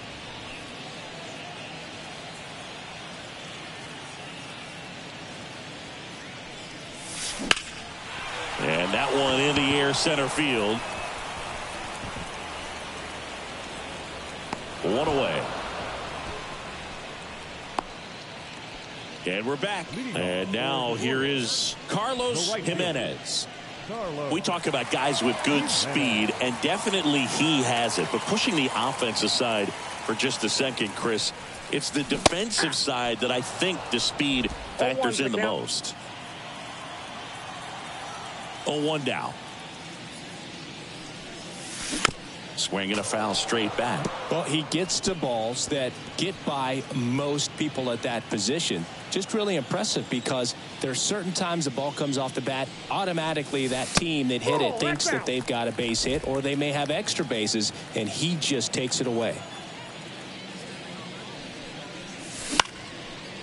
And that one in the air center field. 1 away. And we're back. And now here is Carlos Jimenez. We talk about guys with good speed, and definitely he has it. But pushing the offense aside for just a second, Chris, it's the defensive side that I think the speed factors in the most. 0-1 down. Swinging a foul straight back. Well, he gets to balls that get by most people at that position. Just really impressive because there's certain times the ball comes off the bat, automatically that team that hit it thinks that they've got a base hit or they may have extra bases, and he just takes it away.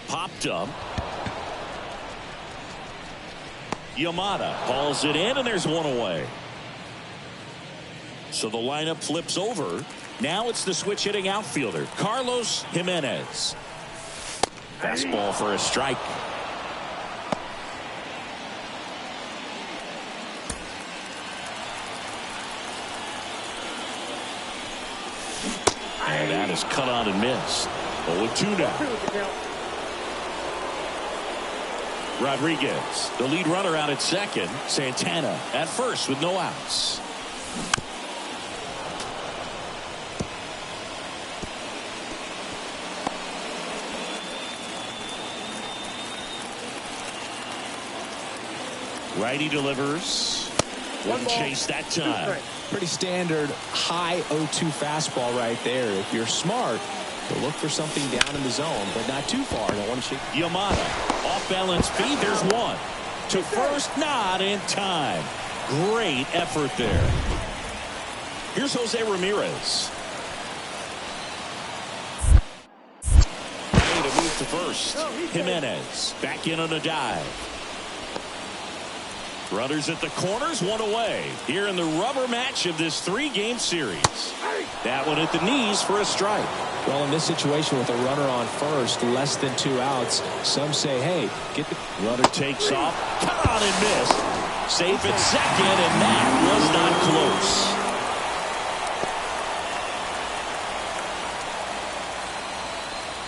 Popped up. Yamada hauls it in, and there's 1 away. So the lineup flips over. Now it's the switch hitting outfielder, Carlos Jimenez. Fastball for a strike. And that is cut on and missed. 0-2 now. Rodriguez, the lead runner out at second. Santana at first with no outs. Righty delivers. Wouldn't chase that time. Pretty standard high 0-2 fastball right there. If you're smart, you'll look for something down in the zone, but not too far. Don't want to shake. Yamada off balance feed. There's one to first, not in time. Great effort there. Here's Jose Ramirez. Ready to move to first. Jimenez back in on a dive. Runners at the corners, one away. Here in the rubber match of this 3-game series. That one at the knees for a strike. Well, in this situation with a runner on first, less than 2 outs, some say, hey, get the runner takes off. Come on and missed. Safe at second, and that was not close.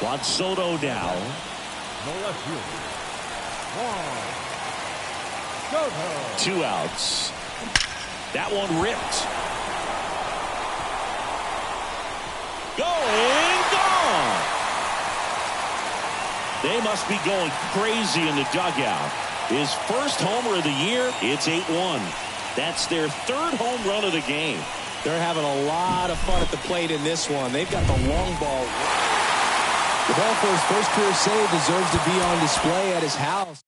Juan Soto now. The left fielder, 2 outs. That one ripped. Going, gone. They must be going crazy in the dugout. His first homer of the year. It's 8-1. That's their 3rd home run of the game. They're having a lot of fun at the plate in this one. They've got the long ball. The ball for his first career save deserves to be on display at his house.